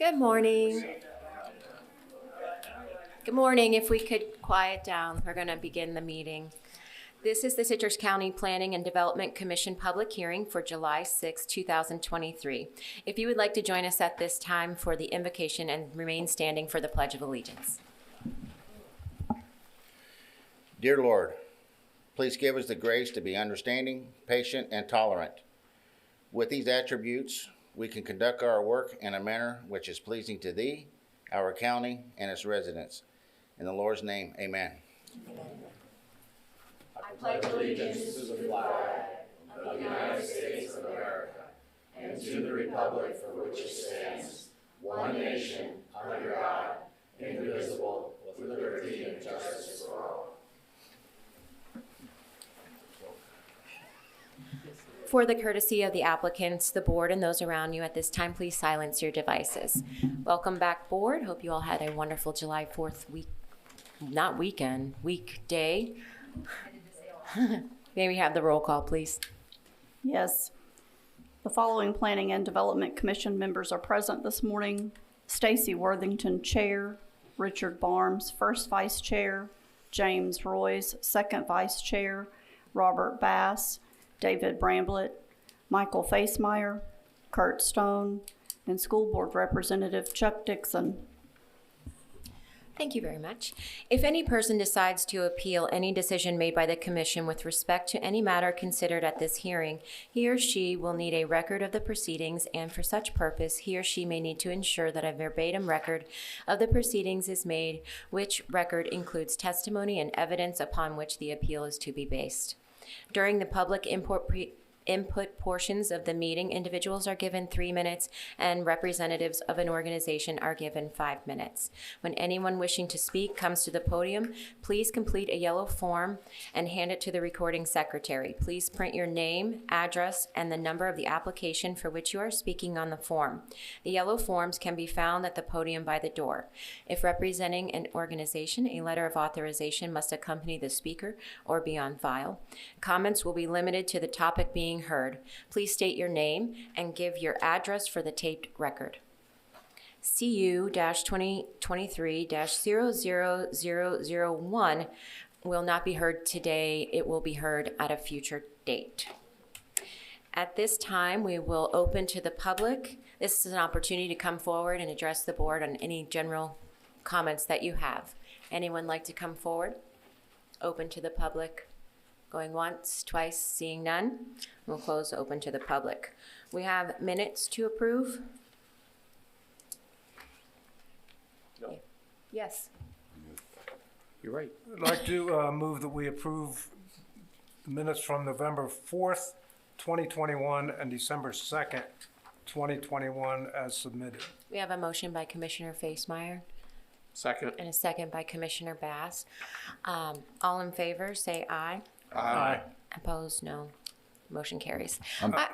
Good morning. Good morning. If we could quiet down, we're going to begin the meeting. This is the Citrus County Planning and Development Commission public hearing for July 6, 2023. If you would like to join us at this time for the invocation and remain standing for the Pledge of Allegiance. Dear Lord, please give us the grace to be understanding, patient, and tolerant. With these attributes, we can conduct our work in a manner which is pleasing to Thee, our county, and its residents. In the Lord's name, amen. I pledge allegiance to the flag of the United States of America and to the republic for which it stands, one nation, under God, indivisible, with liberty and justice for all. For the courtesy of the applicants, the board, and those around you at this time, please silence your devices. Welcome back, board. Hope you all had a wonderful July 4th weekday. May we have the roll call, please? Yes. The following Planning and Development Commission members are present this morning. Stacy Worthington, Chair. Richard Barnes, First Vice Chair. James Royce, Second Vice Chair. Robert Bass, David Bramblett, Michael Facemeyer, Kurt Stone, and School Board Representative Chuck Dixon. Thank you very much. If any person decides to appeal any decision made by the Commission with respect to any matter considered at this hearing, he or she will need a record of the proceedings, and for such purpose, he or she may need to ensure that a verbatim record of the proceedings is made, which record includes testimony and evidence upon which the appeal is to be based. During the public input portions of the meeting, individuals are given 3 minutes and representatives of an organization are given 5 minutes. When anyone wishing to speak comes to the podium, please complete a yellow form and hand it to the recording secretary. Please print your name, address, and the number of the application for which you are speaking on the form. The yellow forms can be found at the podium by the door. If representing an organization, a letter of authorization must accompany the speaker or be on file. Comments will be limited to the topic being heard. Please state your name and give your address for the taped record. CU-2023-00001 will not be heard today. It will be heard at a future date. At this time, we will open to the public. This is an opportunity to come forward and address the board on any general comments that you have. Anyone like to come forward? Open to the public. Going once, twice, seeing none, we'll close open to the public. We have minutes to approve. No. Yes. You're right. I'd like to move that we approve the minutes from November 4th, 2021 and December 2nd, 2021 as submitted. We have a motion by Commissioner Facemeyer Second. and a second by Commissioner Bass. All in favor, say aye. Aye. Opposed, no. Motion carries.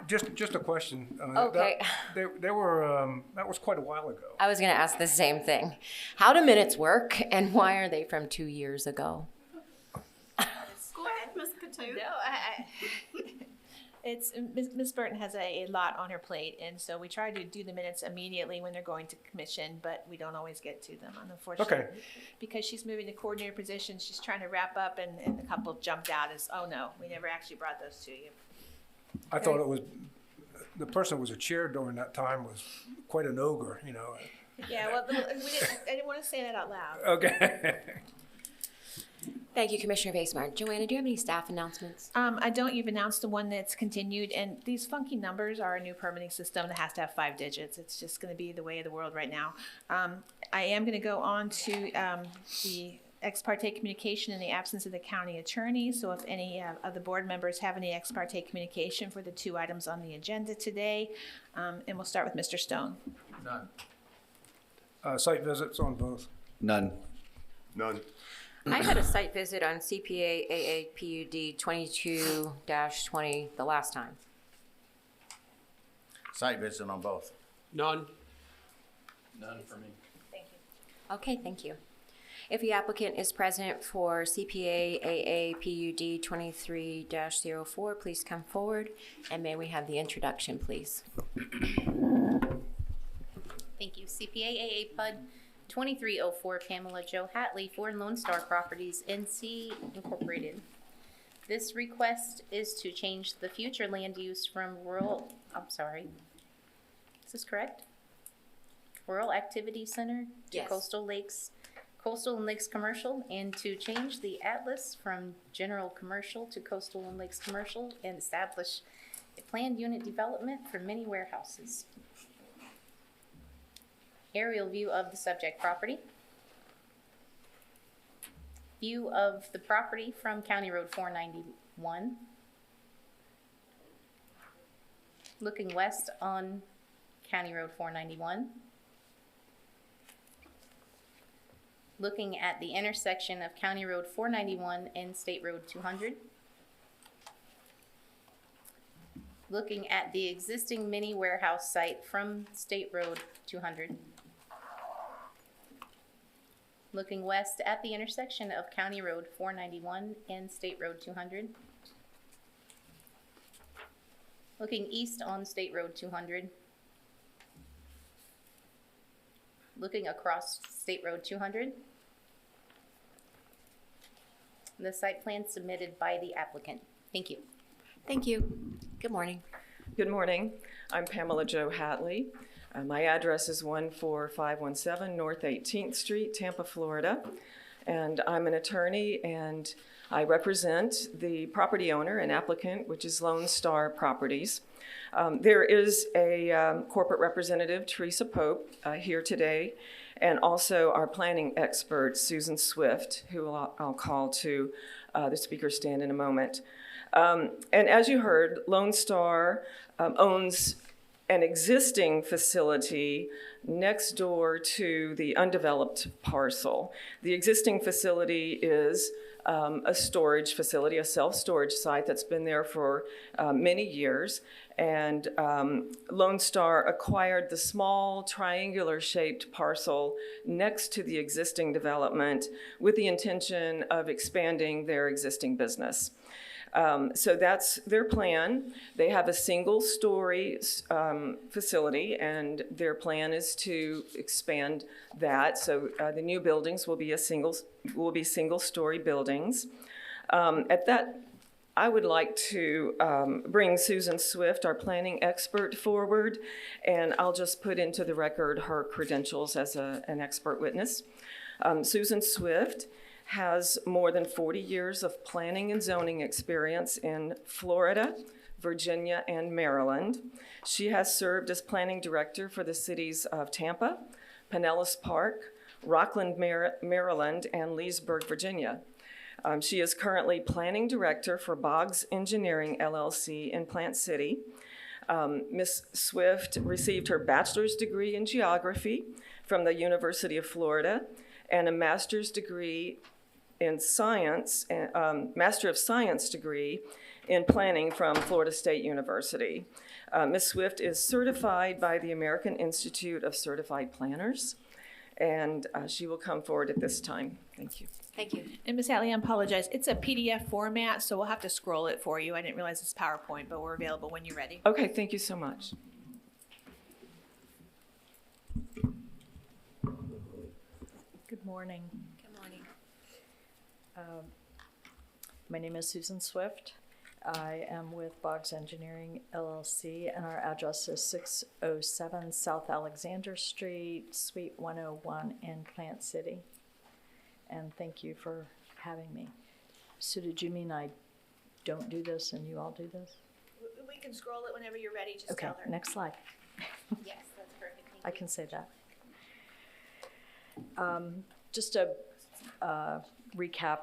Just a question. Okay. They were, that was quite a while ago. I was going to ask the same thing. How do minutes work, and why are they from 2 years ago? Go ahead, Ms. Katu. No, it's Ms. Burton has a lot on her plate, and so we try to do the minutes immediately when they're going to commission, but we don't always get to them, unfortunately. Okay. Because she's moving to coordinator position, she's trying to wrap up, and a couple jumped out as, oh no, we never actually brought those to you. I thought it was, the person who was a chair during that time was quite an ogre, you know. Yeah, well, I didn't want to say that out loud. Okay. Thank you, Commissioner Facemeyer. Joanna, do you have any staff announcements? I don't. You've announced the one that's continued, and these funky numbers are a new permitting system that has to have 5 digits. It's just going to be the way of the world right now. I am going to go on to the ex parte communication in the absence of the county attorney. So if any of the board members have any ex parte communication for the 2 items on the agenda today, and we'll start with Mr. Stone. None. Site visits on both. None. None. I had a site visit on CPA AAPUD 22-20 the last time. Site visit on both. None. None for me. Thank you. Okay, thank you. If the applicant is present for CPA AAPUD 23-04, please come forward, and may we have the introduction, please. Thank you. CPA AA PUD 2304 Pamela Jo Hatley for Lone Star Properties NC Incorporated. This request is to change the future land use from is this correct? Rural Activity Center to Yes. Coastal and Lakes Commercial, and to change the Atlas from General Commercial to Coastal and Lakes Commercial and establish a planned unit development for mini warehouses. Aerial view of the subject property. View of the property from County Road 491. Looking west on County Road 491. Looking at the intersection of County Road 491 and State Road 200. Looking at the existing mini warehouse site from State Road 200. Looking west at the intersection of County Road 491 and State Road 200. Looking east on State Road 200. Looking across State Road 200. The site plan submitted by the applicant. Thank you. Thank you. Good morning. Good morning. I'm Pamela Jo Hatley. My address is 14517 North 18th Street, Tampa, Florida. And I'm an attorney, and I represent the property owner and applicant, which is Lone Star Properties. There is a corporate representative, Teresa Pope, here today, and also our planning expert, Susan Swift, who I'll call to the speaker stand in a moment. And as you heard, Lone Star owns an existing facility next door to the undeveloped parcel. The existing facility is a storage facility, a self-storage site that's been there for many years. And Lone Star acquired the small triangular-shaped parcel next to the existing development with the intention of expanding their existing business. So that's their plan. They have a single-story facility, and their plan is to expand that. So the new buildings will be single-story buildings. At that, I would like to bring Susan Swift, our planning expert, forward, and I'll just put into the record her credentials as an expert witness. Susan Swift has more than 40 years of planning and zoning experience in Florida, Virginia, and Maryland. She has served as planning director for the cities of Tampa, Pinellas Park, Rockland, Maryland, and Leesburg, Virginia. She is currently planning director for Boggs Engineering, LLC in Plant City. Ms. Swift received her bachelor's degree in geography from the University of Florida and a master's degree in science, Master of Science degree in planning from Florida State University. Ms. Swift is certified by the American Institute of Certified Planners, and she will come forward at this time. Thank you. Thank you. And Ms. Hatley, I apologize. It's a PDF format, so we'll have to scroll it for you. I didn't realize it's PowerPoint, but we're available when you're ready. Okay, thank you so much. Good morning. Good morning. My name is Susan Swift. I am with Boggs Engineering LLC, and our address is 607 South Alexander Street, Suite 101 in Plant City. And thank you for having me. So did you mean I don't do this and you all do this? We can scroll it whenever you're ready. Just Okay, tell her. next slide. Yes, that's perfect. Thank I you. can say that. Just a recap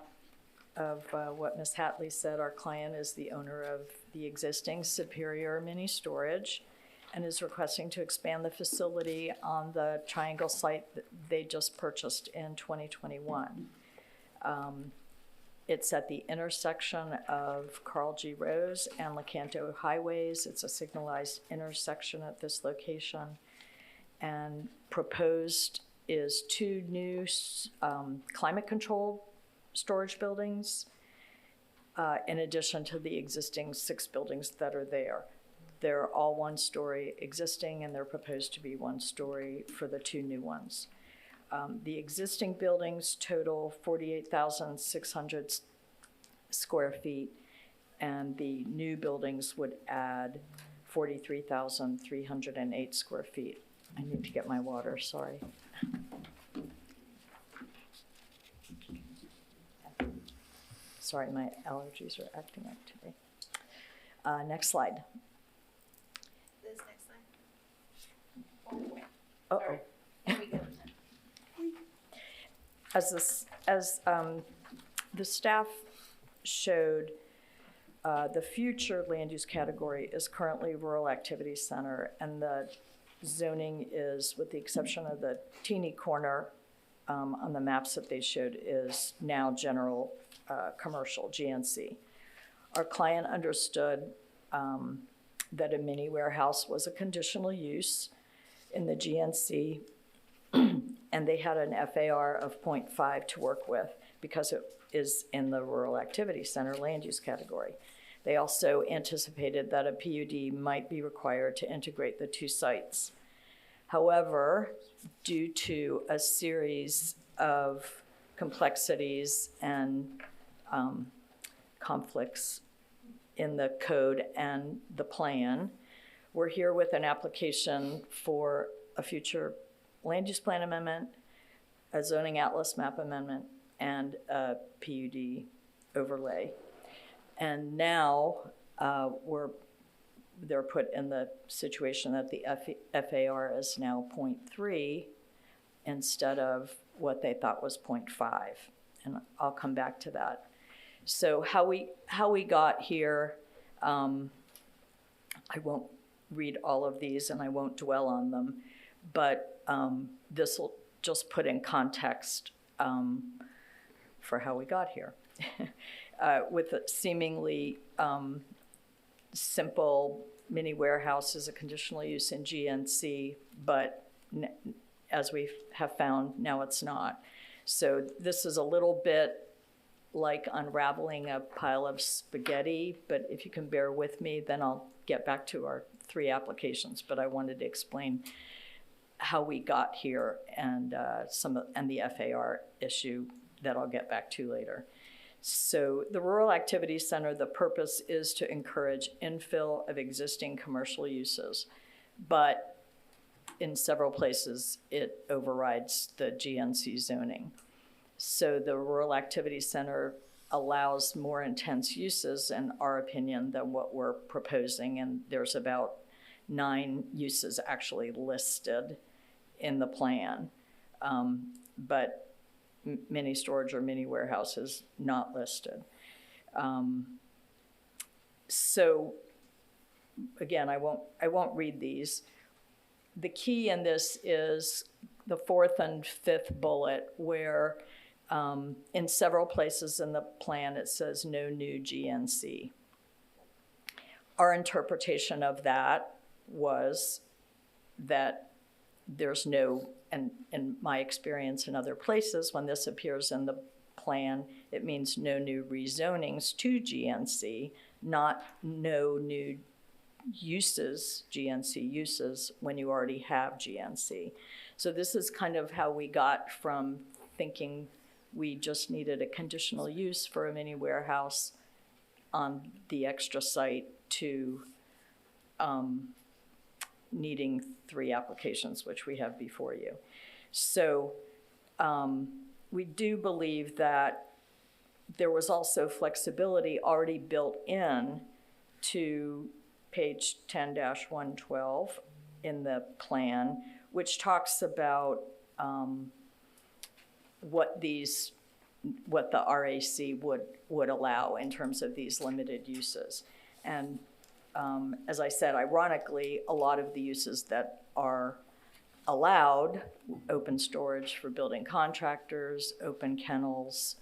of what Ms. Hatley said. Our client is the owner of the existing Superior Mini Storage and is requesting to expand the facility on the triangle site that they just purchased in 2021. It's at the intersection of Carl G. Rose and Lecanto Highways. It's a signalized intersection at this location. And proposed is 2 new climate-controlled storage buildings in addition to the existing 6 buildings that are there. They're all one-story existing, and they're proposed to be one-story for the two new ones. The existing buildings total 48,600 square feet, and the new buildings would add 43,308 square feet. I need to get my water, sorry. Sorry, my allergies are acting up today. Next slide. This next slide. Uh-oh. There we go. As the staff showed, the future land use category is currently rural activity center, and the zoning is, with the exception of the teeny corner on the maps that they showed, is now general commercial, GNC. Our client understood that a mini warehouse was a conditional use in the GNC, and they had an FAR of 0.5 to work with because it is in the rural activity center land use category. They also anticipated that a PUD might be required to integrate the two sites. However, due to a series of complexities and conflicts in the code and the plan, we're here with an application for a future land use plan amendment, a zoning atlas map amendment, and a PUD overlay. And now they're put in the situation that the FAR is now 0.3 instead of what they thought was 0.5. And I'll come back to that. So how we got here, I won't read all of these and I won't dwell on them, but this will just put in context for how we got here. With a seemingly simple mini warehouse as a conditional use in GNC, but as we have found, now it's not. So this is a little bit like unraveling a pile of spaghetti, but if you can bear with me, then I'll get back to our three applications. But I wanted to explain how we got here and the FAR issue that I'll get back to later. So the Rural Activity Center, the purpose is to encourage infill of existing commercial uses, but in several places it overrides the GNC zoning. So the Rural Activity Center allows more intense uses, in our opinion, than what we're proposing, and there's about 9 uses actually listed in the plan, but mini storage or mini warehouse is not listed. So again, I won't read these. The key in this is the 4th and 5th bullet, where in several places in the plan it says no new GNC. Our interpretation of that was that there's no, and in my experience in other places, when this appears in the plan, it means no new rezonings to GNC, not no new uses, GNC uses, when you already have GNC. So this is kind of how we got from thinking we just needed a conditional use for a mini warehouse on the extra site to needing 3 applications, which we have before you. So we do believe that there was also flexibility already built in to page 10-112 in the plan, which talks about what the RAC would allow in terms of these limited uses. And as I said, ironically, a lot of the uses that are allowed, open storage for building contractors, open kennels,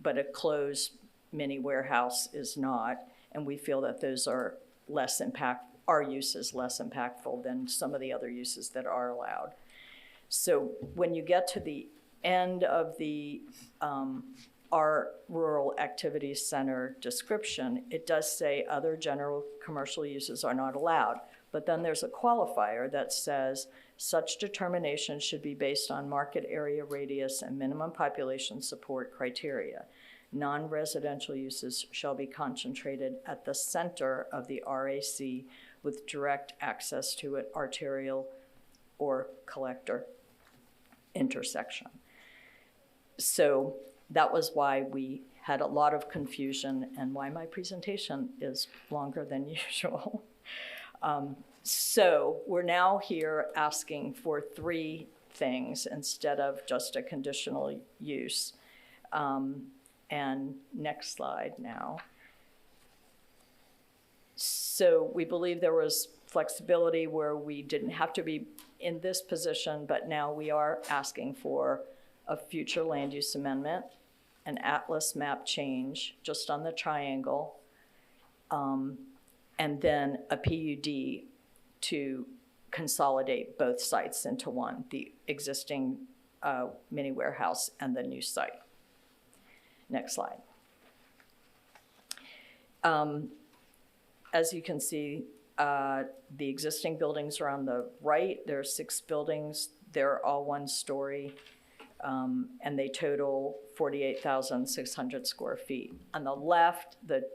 but a closed mini warehouse is not. And we feel that those are our use is less impactful than some of the other uses that are allowed. So when you get to the end of the our rural activity center description, it does say other general commercial uses are not allowed. But then there's a qualifier that says such determination should be based on market area radius and minimum population support criteria. Non-residential uses shall be concentrated at the center of the RAC with direct access to an arterial or collector intersection. So that was why we had a lot of confusion and why my presentation is longer than usual. So we're now here asking for 3 things instead of just a conditional use. And next slide now. So we believe there was flexibility where we didn't have to be in this position, but now we are asking for a future land use amendment, an atlas map change just on the triangle, and then a PUD to consolidate both sites into one, the existing mini warehouse and the new site. Next slide. As you can see, the existing buildings are on the right. There are 6 buildings. They're all 1 story, and they total 48,600 square feet. On the left, the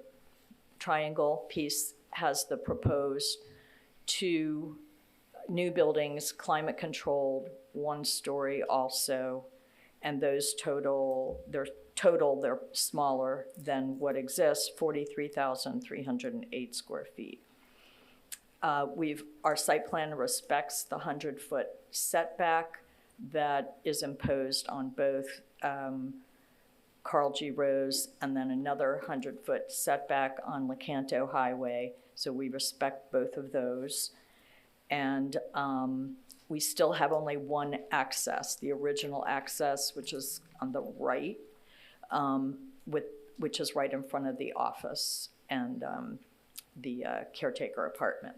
triangle piece has the proposed 2 new buildings, climate controlled, 1 story also, and those they're smaller than what exists, 43,308 square feet. Our site plan respects the 100-foot setback that is imposed on both Carl G. Rose and then another 100-foot setback on Lecanto Highway. So we respect both of those. And we still have only 1 access, the original access, which is on the right, which is right in front of the office and the caretaker apartment.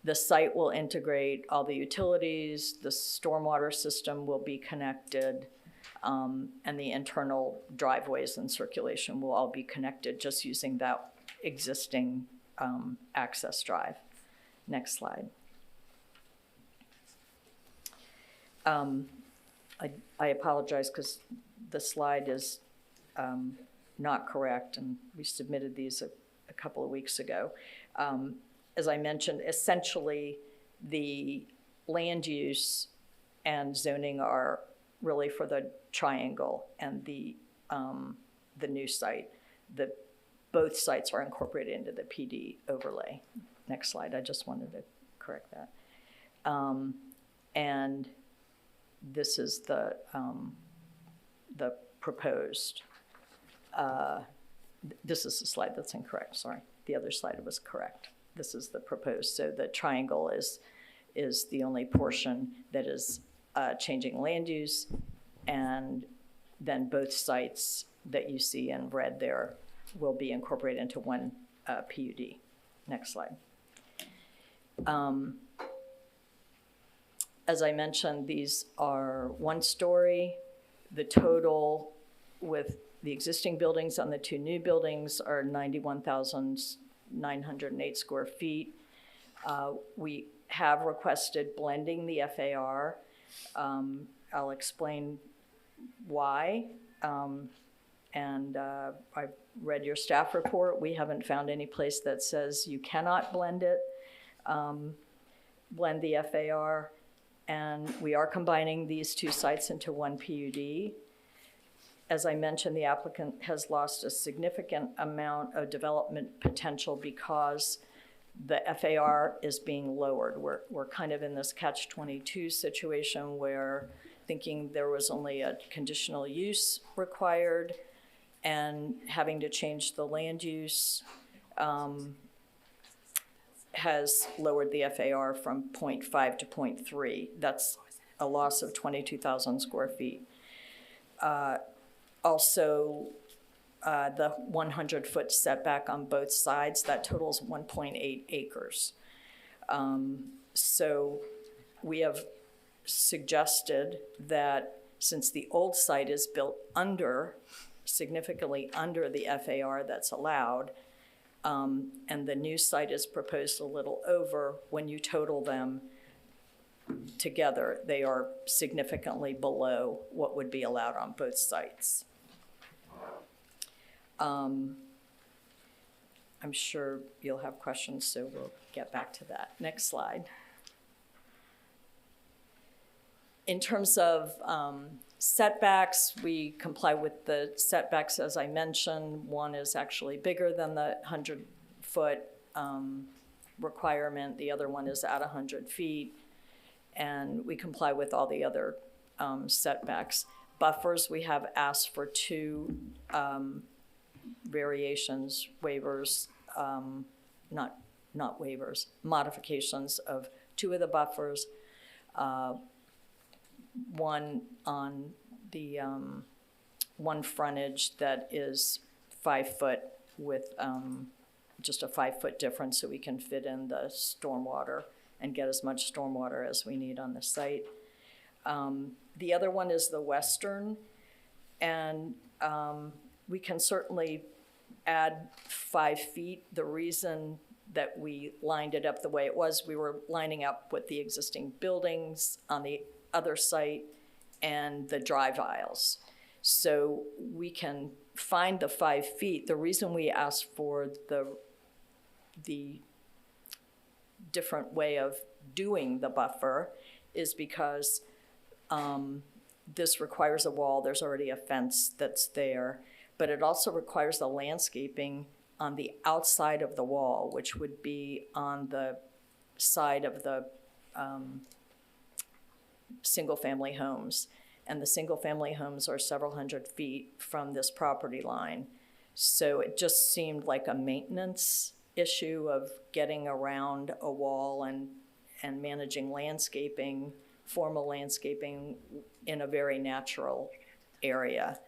The site will integrate all the utilities, the stormwater system will be connected, and the internal driveways and circulation will all be connected just using that existing access drive. Next slide. I apologize because the slide is not correct, and we submitted these a couple of weeks ago. As I mentioned, essentially the land use and zoning are really for the triangle and the new site. Both sites are incorporated into the PD overlay. Next slide, I just wanted to correct that. And this is the proposed. This is the slide that's incorrect, sorry. The other slide was correct. This is the proposed. So the triangle is the only portion that is changing land use, and then both sites that you see in red there will be incorporated into 1 PUD. Next slide. As I mentioned, these are 1 story. The total with the existing buildings on the 2 new buildings are 91,908 square feet. We have requested blending the FAR. I'll explain why. I've read your staff report. We haven't found any place that says you cannot blend it, blend the FAR. And we are combining these 2 sites into 1 PUD. As I mentioned, the applicant has lost a significant amount of development potential because the FAR is being lowered. We're kind of in this catch-22 situation where thinking there was only a conditional use required and having to change the land use has lowered the FAR from 0.5 to 0.3. That's a loss of 22,000 square feet. Also, the 100-foot setback on both sides, that totals 1.8 acres. So we have suggested that since the old site is built under significantly under the FAR that's allowed. And the new site is proposed a little over. When you total them together, they are significantly below what would be allowed on both sites. I'm sure you'll have questions, so we'll get back to that. Next slide. In terms of setbacks, we comply with the setbacks, as I mentioned. One is actually bigger than the 100-foot requirement. The other one is at 100 feet. And we comply with all the other setbacks. Buffers, we have asked for 2 variations, waivers, not waivers, modifications of 2 of the buffers. One on the one frontage that is 5 foot with just a 5-foot difference, so we can fit in the stormwater and get as much stormwater as we need on the site. The other one is the western, and we can certainly add 5 feet. The reason that we lined it up the way it was, we were lining up with the existing buildings on the other site and the drive aisles. So we can find the 5 feet. The reason we asked for the different way of doing the buffer is because this requires a wall. There's already a fence that's there, but it also requires the landscaping on the outside of the wall, which would be on the side of the single-family homes. And the single-family homes are several hundred feet from this property line. So it just seemed like a maintenance issue of getting around a wall and managing landscaping, formal landscaping in a very natural area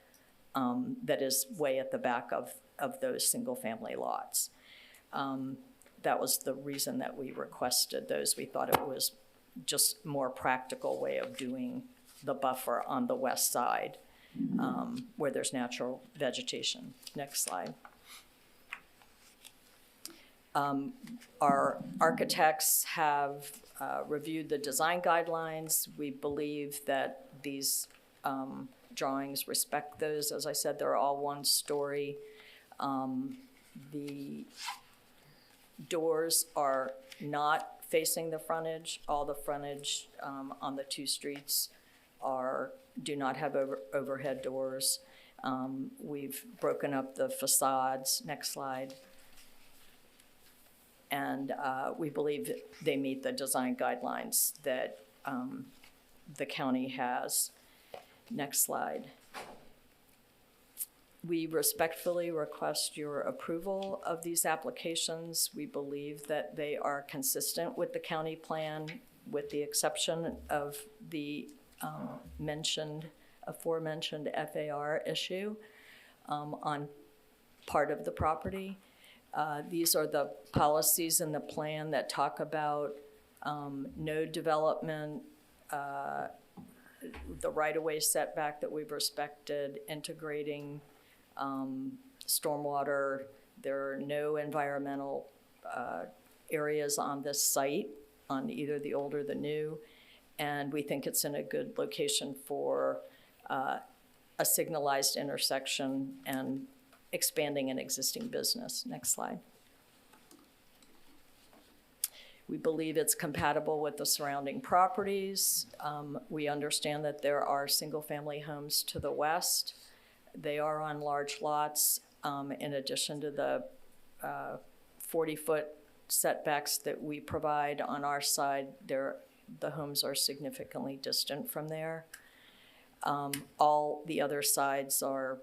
that is way at the back of those single-family lots. That was the reason that we requested those. We thought it was just more practical way of doing the buffer on the west side where there's natural vegetation. Next slide. Our architects have reviewed the design guidelines. We believe that these drawings respect those. As I said, they're all 1-story. The doors are not facing the frontage. All the frontage on the 2 streets do not have overhead doors. We've broken up the facades. Next slide. And we believe that they meet the design guidelines that the county has. Next slide. We respectfully request your approval of these applications. We believe that they are consistent with the county plan, with the exception of the aforementioned FAR issue on part of the property. These are the policies in the plan that talk about no development, the right-of-way setback that we've respected, integrating stormwater. There are no environmental areas on this site, on either the old or the new, and we think it's in a good location for a signalized intersection and expanding an existing business. Next slide. We believe it's compatible with the surrounding properties. We understand that there are single-family homes to the west. They are on large lots. In addition to the 40-foot setbacks that we provide on our side, the homes are significantly distant from there. All the other sides are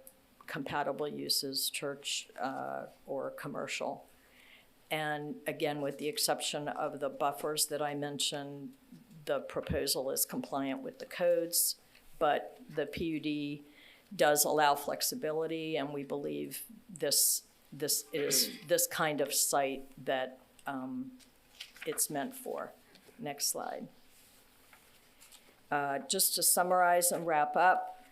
compatible uses, church or commercial. And again, with the exception of the buffers that I mentioned, the proposal is compliant with the codes, but the PUD does allow flexibility, and we believe this is this kind of site that it's meant for. Next slide. Just to summarize and wrap up,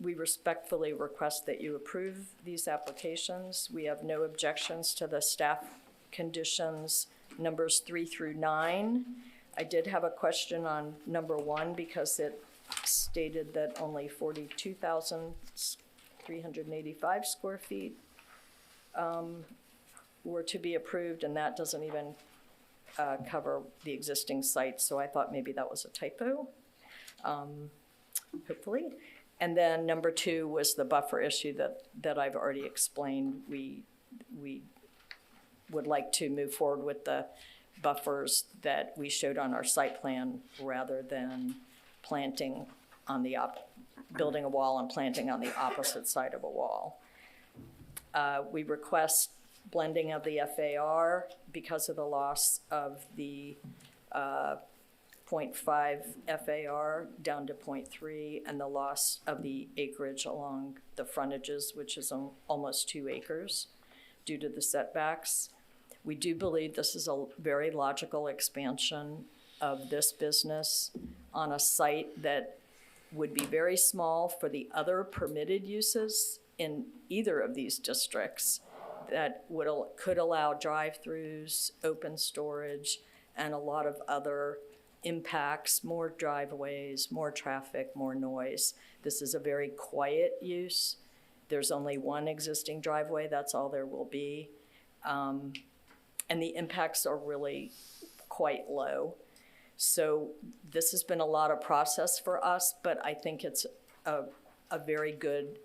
We respectfully request that you approve these applications. We have no objections to the staff conditions numbers 3 through 9. I did have a question on number 1 because it stated that only 42,385 square feet were to be approved, and that doesn't even cover the existing site, so I thought maybe that was a typo, hopefully. And then number 2 was the buffer issue that I've already explained. We would like to move forward with the buffers that we showed on our site plan rather than planting on the building a wall and planting on the opposite side of a wall. We request blending of the FAR because of the loss of the 0.5 FAR down to 0.3 and the loss of the acreage along the frontages, which is almost 2 acres due to the setbacks. We do believe this is a very logical expansion of this business on a site that would be very small for the other permitted uses in either of these districts that could allow drive-throughs, open storage, and a lot of other impacts, more driveways, more traffic, more noise. This is a very quiet use. There's only one existing driveway, that's all there will be. And the impacts are really quite low. So this has been a lot of process for us, but I think it's a very good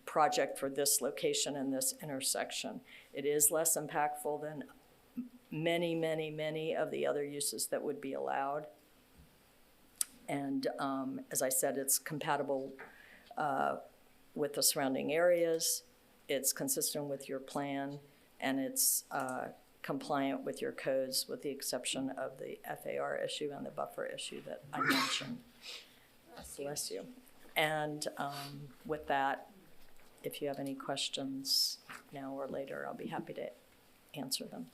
project for this location and this intersection. It is less impactful than many, many, many of the other uses that would be allowed. And as I said, it's compatible with the surrounding areas. It's consistent with your plan, and it's compliant with your codes, with the exception of the FAR issue and the buffer issue that I mentioned. Bless you. And with that, if you have any questions now or later, I'll be happy to answer them.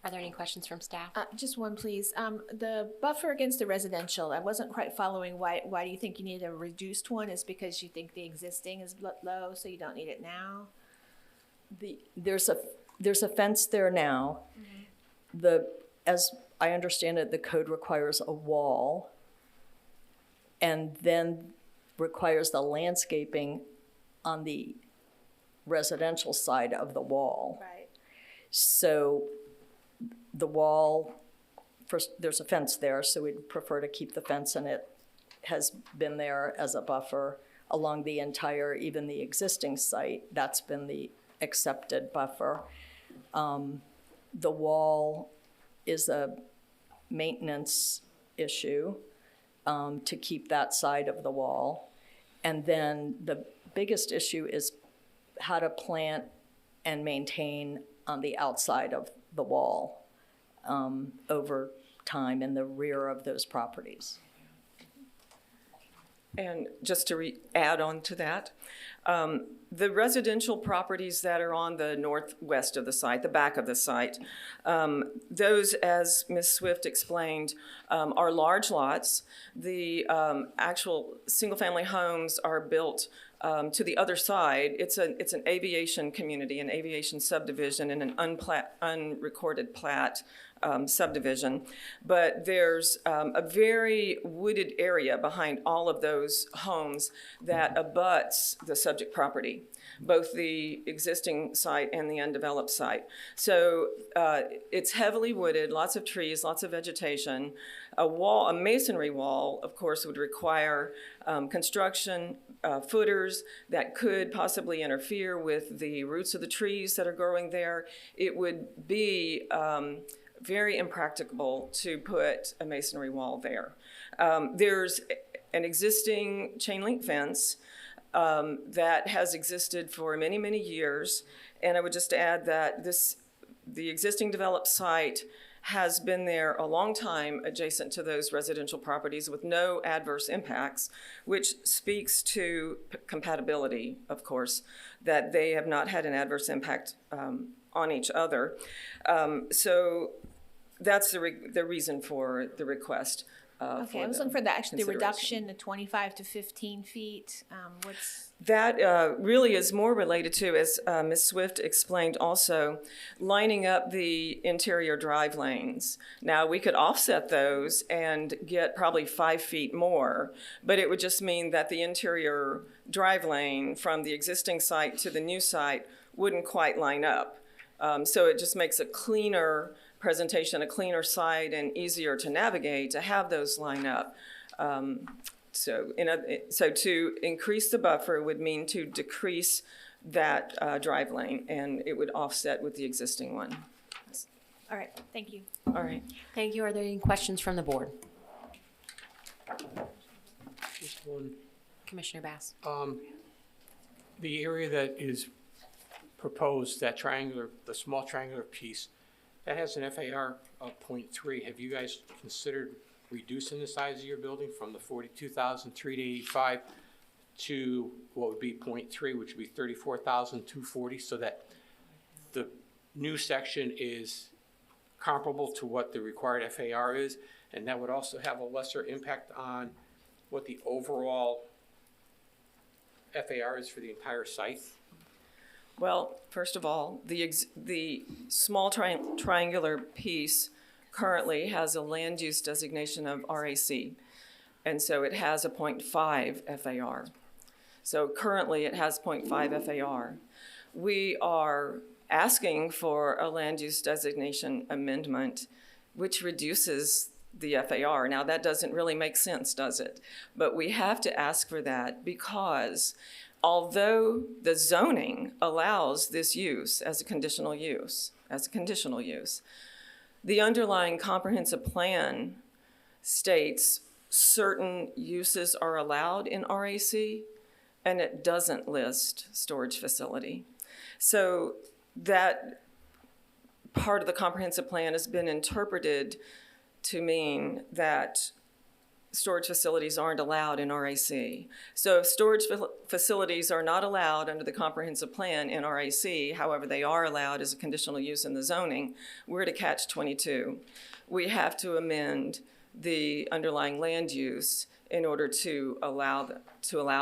Are there any questions from staff? Just one, please. The buffer against the residential, I wasn't quite following why do you think you need a reduced one? Is because you think the existing is low, so you don't need it now? There's a fence there now. Mm-hmm. As I understand it, the code requires a wall and then requires the landscaping on the residential side of the wall. Right. So the wall, first, there's a fence there, so we'd prefer to keep the fence, and it has been there as a buffer along the entire, even the existing site. That's been the accepted buffer. The wall is a maintenance issue to keep that side of the wall. And then the biggest issue is how to plant and maintain on the outside of the wall over time in the rear of those properties. And just to add on to that, the residential properties that are on the northwest of the site, the back of the site, those, as Ms. Swift explained, are large lots. The actual single-family homes are built to the other side. It's an aviation community, an aviation subdivision, and an unrecorded plat subdivision. But there's a very wooded area behind all of those homes that abuts the subject property, both the existing site and the undeveloped site. So it's heavily wooded, lots of trees, lots of vegetation. A masonry wall, of course, would require construction, footers that could possibly interfere with the roots of the trees that are growing there. It would be very impracticable to put a masonry wall there. There's an existing chain link fence that has existed for many, many years. And I would just add that the existing developed site has been there a long time adjacent to those residential properties with no adverse impacts, which speaks to compatibility, of course, that they have not had an adverse impact on each other. So that's the reason for the request. Okay, I was the looking for the consideration. reduction, the 25 to 15 feet. What's, That really is more related to, as Ms. Swift explained also, lining up the interior drive lanes. Now, we could offset those and get probably 5 feet more, but it would just mean that the interior drive lane from the existing site to the new site wouldn't quite line up. So it just makes a cleaner presentation, a cleaner site, and easier to navigate to have those line up. So to increase the buffer would mean to decrease that drive lane, and it would offset with the existing one. all right, thank you. All right. Thank you. Are there any questions from the board? Just one. Commissioner Bass? The area that is proposed, that triangular, the small triangular piece, that has an FAR of 0.3. Have you guys considered reducing the size of your building from the 42,385 to what would be 0.3, which would be 34,240, so that the new section is comparable to what the required FAR is, and that would also have a lesser impact on what the overall FAR is for the entire site? Well, first of all, the small triangular piece currently has a land use designation of RAC, and so it has a 0.5 FAR. So currently it has 0.5 FAR. We are asking for a land use designation amendment, which reduces the FAR. Now, that doesn't really make sense, does it? But we have to ask for that because although the zoning allows this use as a conditional use, the underlying comprehensive plan states certain uses are allowed in RAC, and it doesn't list storage facility. So that part of the comprehensive plan has been interpreted to mean that storage facilities aren't allowed in RAC. So if storage facilities are not allowed under the comprehensive plan in RAC, however, they are allowed as a conditional use in the zoning, we're at a catch-22. We have to amend the underlying land use in order to allow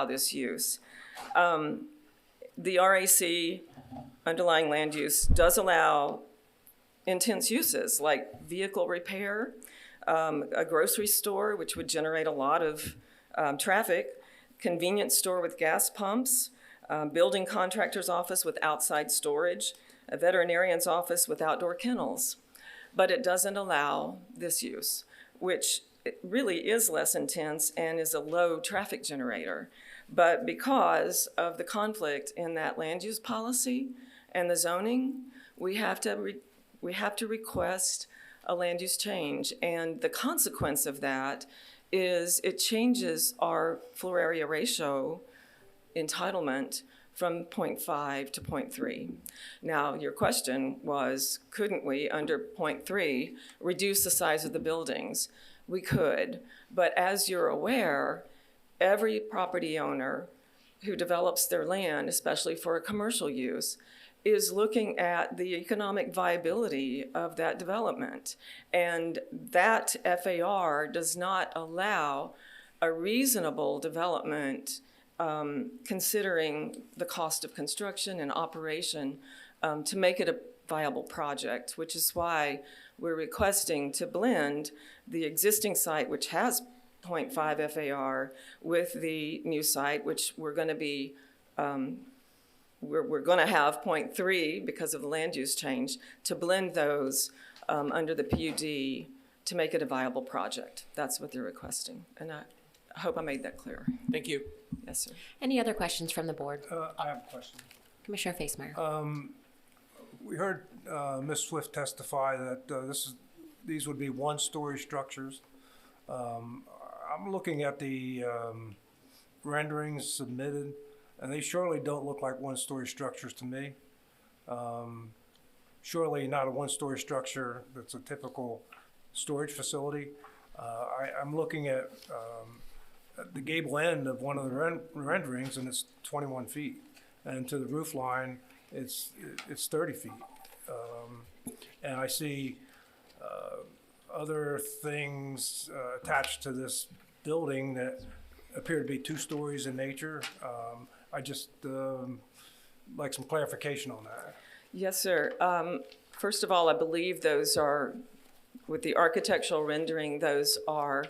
this use. The RAC underlying land use does allow intense uses like vehicle repair, a grocery store, which would generate a lot of traffic, convenience store with gas pumps, building contractor's office with outside storage, a veterinarian's office with outdoor kennels. But it doesn't allow this use, which really is less intense and is a low traffic generator. But because of the conflict in that land use policy and the zoning, we have to request a land use change. And the consequence of that is it changes our floor area ratio entitlement from 0.5 to 0.3. Now, your question was, couldn't we, under 0.3, reduce the size of the buildings? We could, but as you're aware, every property owner who develops their land, especially for a commercial use, is looking at the economic viability of that development. And that FAR does not allow a reasonable development considering the cost of construction and operation to make it a viable project, which is why we're requesting to blend the existing site, which has 0.5 FAR, with the new site, which we're going to be we're going to have 0.3 because of the land use change, to blend those under the PUD to make it a viable project. That's what they're requesting. And I hope I made that clear. Thank you. Yes, sir. Any other questions from the board? I have a question. Commissioner Facemeyer. We heard Ms. Swift testify that these would be one-story structures. I'm looking at the renderings submitted, and they surely don't look like one-story structures to me. Surely not a one-story structure that's a typical storage facility. I'm looking at the gable end of one of the renderings, and it's 21 feet. And to the roof line, it's 30 feet. And I see other things attached to this building that appear to be 2 stories in nature. I just like some clarification on that. Yes, sir. First of all, I believe those are, with the architectural rendering, those are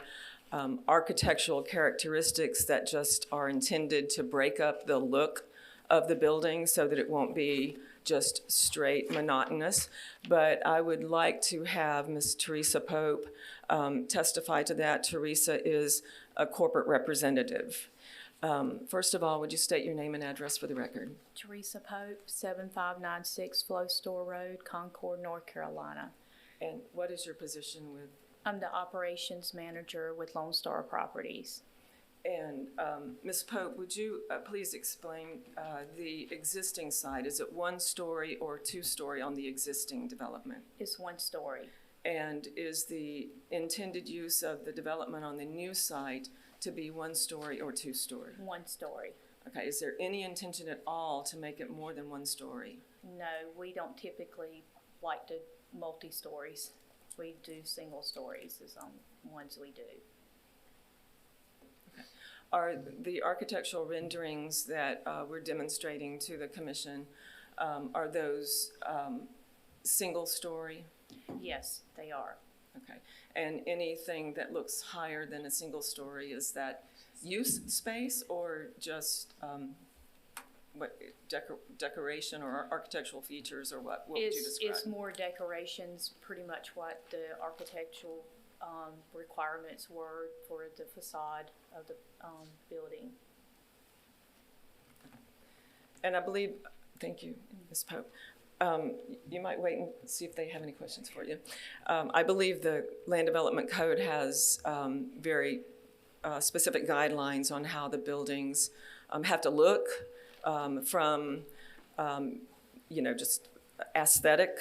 architectural characteristics that just are intended to break up the look of the building so that it won't be just straight monotonous. But I would like to have Ms. Teresa Pope testify to that. Teresa is a corporate representative. First of all, would you state your name and address for the record? Teresa Pope, 7596 Flow Store Road, Concord, North Carolina. And what is your position with? I'm the operations manager with Lone Star Properties. And Ms. Pope, would you please explain the existing site? Is it 1 story or 2 story on the existing development? It's 1 story. And is the intended use of the development on the new site to be 1 story or 2 story? 1 story. Okay, is there any intention at all to make it more than 1 story? No, we don't typically like to multi-stories. We do single stories is on ones we do. Okay. Are the architectural renderings that we're demonstrating to the commission, are those single story? Yes, they are. Okay. And anything that looks higher than a single story, is that use space or just what decoration or architectural features, or what would you describe? It's more decorations, pretty much what the architectural requirements were for the facade of the building. And I believe, thank you, Ms. Pope. You might wait and see if they have any questions for you. I believe the Land Development Code has very specific guidelines on how the buildings have to look from, just aesthetic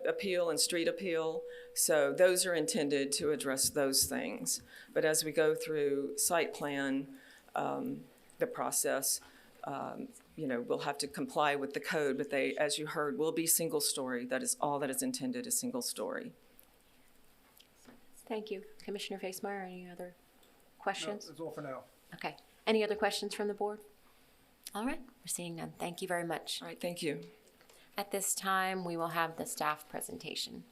appeal and street appeal. So those are intended to address those things. But as we go through site plan, the process, we'll have to comply with the code, but they, as you heard, will be single story. That is all that is intended, is single story. Thank you. Commissioner Facemeyer, any other questions? No, that's all for now. Okay. Any other questions from the board? All right, we're seeing none. Thank you very much. All right, thank you. At this time, we will have the staff presentation.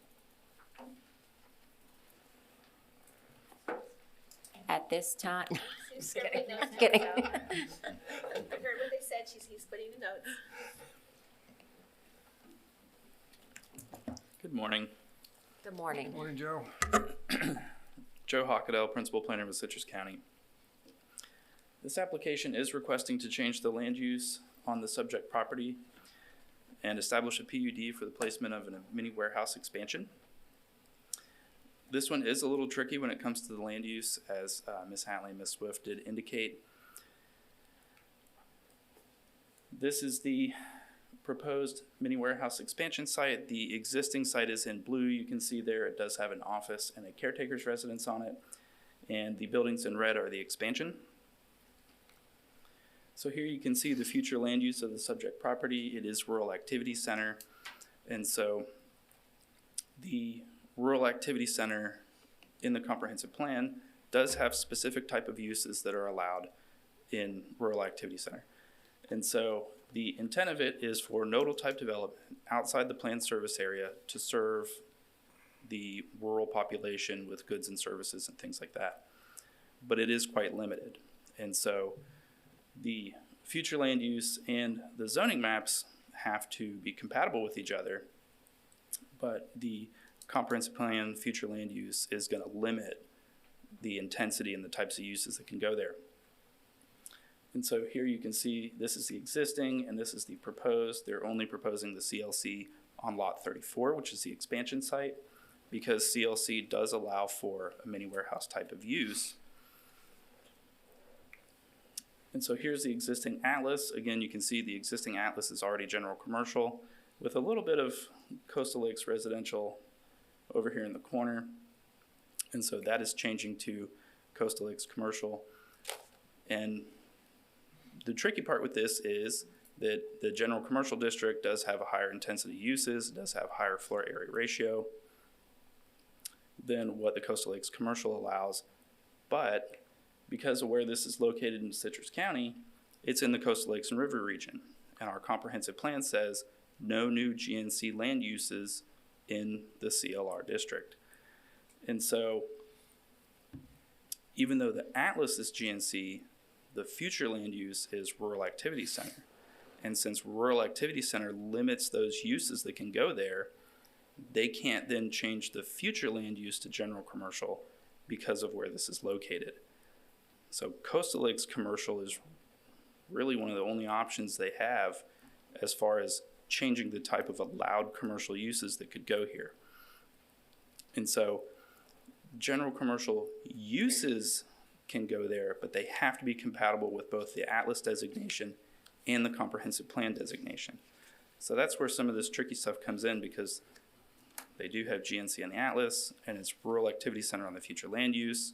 At this time, She's kidding. notes. Kidding. I heard what they said. He's putting the notes. Good morning. Good morning. Morning, Joe. Joe Hockadell, Principal Planner of Citrus County. This application is requesting to change the land use on the subject property and establish a PUD for the placement of a mini warehouse expansion. This one is a little tricky when it comes to the land use, as Ms. Hatley and Ms. Swift did indicate. This is the proposed mini warehouse expansion site. The existing site is in blue. You can see there it does have an office and a caretaker's residence on it. And the buildings in red are the expansion. So here you can see the future land use of the subject property. It is Rural Activity Center. And so the Rural Activity Center in the comprehensive plan does have specific type of uses that are allowed in Rural Activity Center. And so the intent of it is for nodal type development outside the planned service area to serve the rural population with goods and services and things like that. But it is quite limited. And so the future land use and the zoning maps have to be compatible with each other, but the comprehensive plan future land use is going to limit the intensity and the types of uses that can go there. And so here you can see this is the existing and this is the proposed. They're only proposing the CLC on lot 34, which is the expansion site, because CLC does allow for a mini warehouse type of use. And so here's the existing atlas. Again, you can see the existing atlas is already general commercial with a little bit of Coastal Lakes residential over here in the corner. And so that is changing to Coastal Lakes commercial. And the tricky part with this is that the general commercial district does have a higher intensity uses, it does have higher floor area ratio. than what the Coastal Lakes Commercial allows. But because of where this is located in Citrus County, it's in the Coastal Lakes and River region. And our comprehensive plan says no new GNC land uses in the CLR district. And so even though the Atlas is GNC, the future land use is Rural Activity Center. And since Rural Activity Center limits those uses that can go there, they can't then change the future land use to general commercial because of where this is located. So Coastal Lakes Commercial is really one of the only options they have as far as changing the type of allowed commercial uses that could go here. And so general commercial uses can go there, but they have to be compatible with both the Atlas designation and the comprehensive plan designation. So that's where some of this tricky stuff comes in, because they do have GNC on the Atlas, and it's Rural Activity Center on the future land use,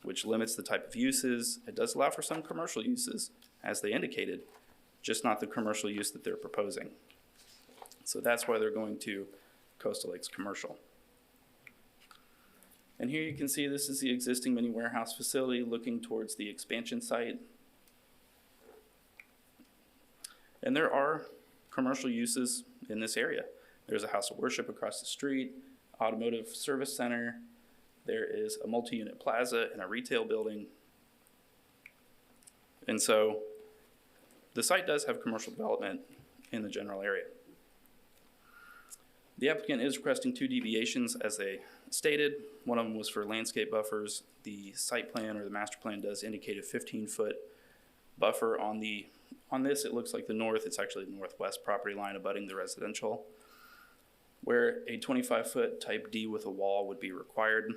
which limits the type of uses. It does allow for some commercial uses, as they indicated, just not the commercial use that they're proposing. So that's why they're going to Coastal Lakes Commercial. And here you can see this is the existing mini warehouse facility looking towards the expansion site. And there are commercial uses in this area. There's a house of worship across the street, automotive service center. There is a multi-unit plaza and a retail building. And so the site does have commercial development in the general area. The applicant is requesting 2 deviations, as they stated. One of them was for landscape buffers. The site plan or the master plan does indicate a 15-foot buffer on this. It looks like the north. It's actually the northwest property line abutting the residential, where a 25-foot type D with a wall would be required.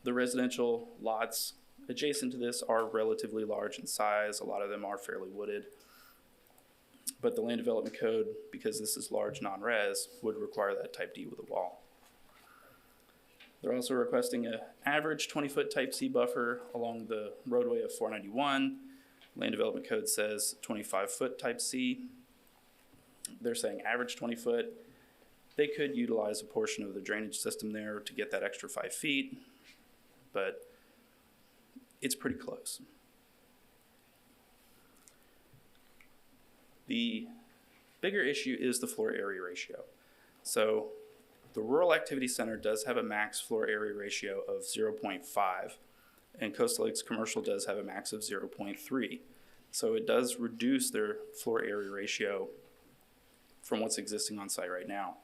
The residential lots adjacent to this are relatively large in size. A lot of them are fairly wooded. But the land development code, because this is large non-res, would require that type D with a wall. They're also requesting an average 20-foot type C buffer along the roadway of 491. Land development code says 25-foot type C. They're saying average 20 foot. They could utilize a portion of the drainage system there to get that extra 5 feet, but it's pretty close. The bigger issue is the floor area ratio. So the Rural Activity Center does have a max floor area ratio of 0.5, and Coastal Lakes Commercial does have a max of 0.3. So it does reduce their floor area ratio from what's existing on site right now.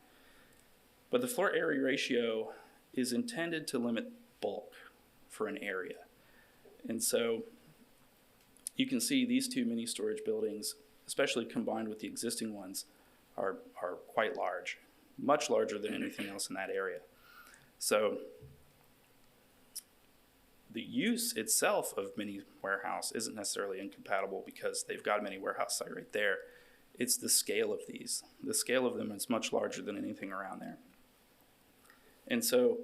But the floor area ratio is intended to limit bulk for an area. And so you can see these 2 mini storage buildings, especially combined with the existing ones, are quite large, much larger than anything else in that area. So the use itself of mini warehouse isn't necessarily incompatible because they've got a mini warehouse site right there. It's the scale of these. The scale of them is much larger than anything around there. And so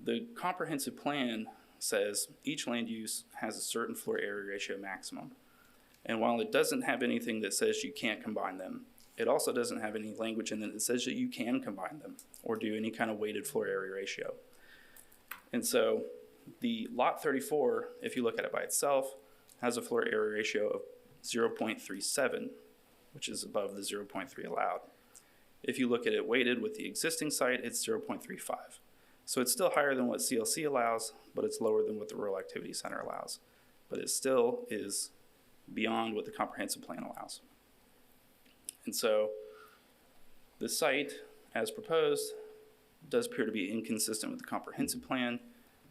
the comprehensive plan says each land use has a certain floor area ratio maximum. And while it doesn't have anything that says you can't combine them, it also doesn't have any language in it that says that you can combine them or do any kind of weighted floor area ratio. And so the lot 34, if you look at it by itself, has a floor area ratio of 0.37, which is above the 0.3 allowed. If you look at it weighted with the existing site, it's 0.35. So it's still higher than what CLC allows, but it's lower than what the Rural Activity Center allows. But it still is beyond what the comprehensive plan allows. And so the site, as proposed, does appear to be inconsistent with the comprehensive plan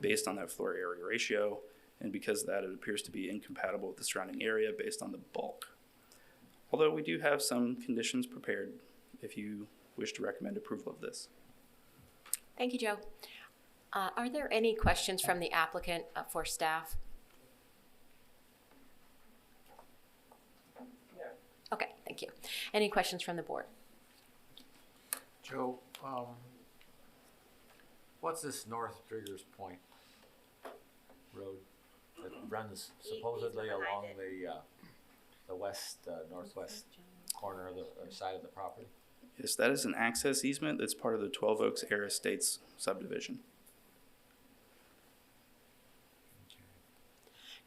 based on that floor area ratio, and because of that, it appears to be incompatible with the surrounding area based on the bulk. Although we do have some conditions prepared if you wish to recommend approval of this. Thank you, Joe. Are there any questions from the applicant for staff? Okay, thank you. Any questions from the board? Joe, what's this North Triggers Point road that runs supposedly along the west, northwest corner of the or side of the property? Yes, that is an access easement that's part of the 12 Oaks Air Estates subdivision.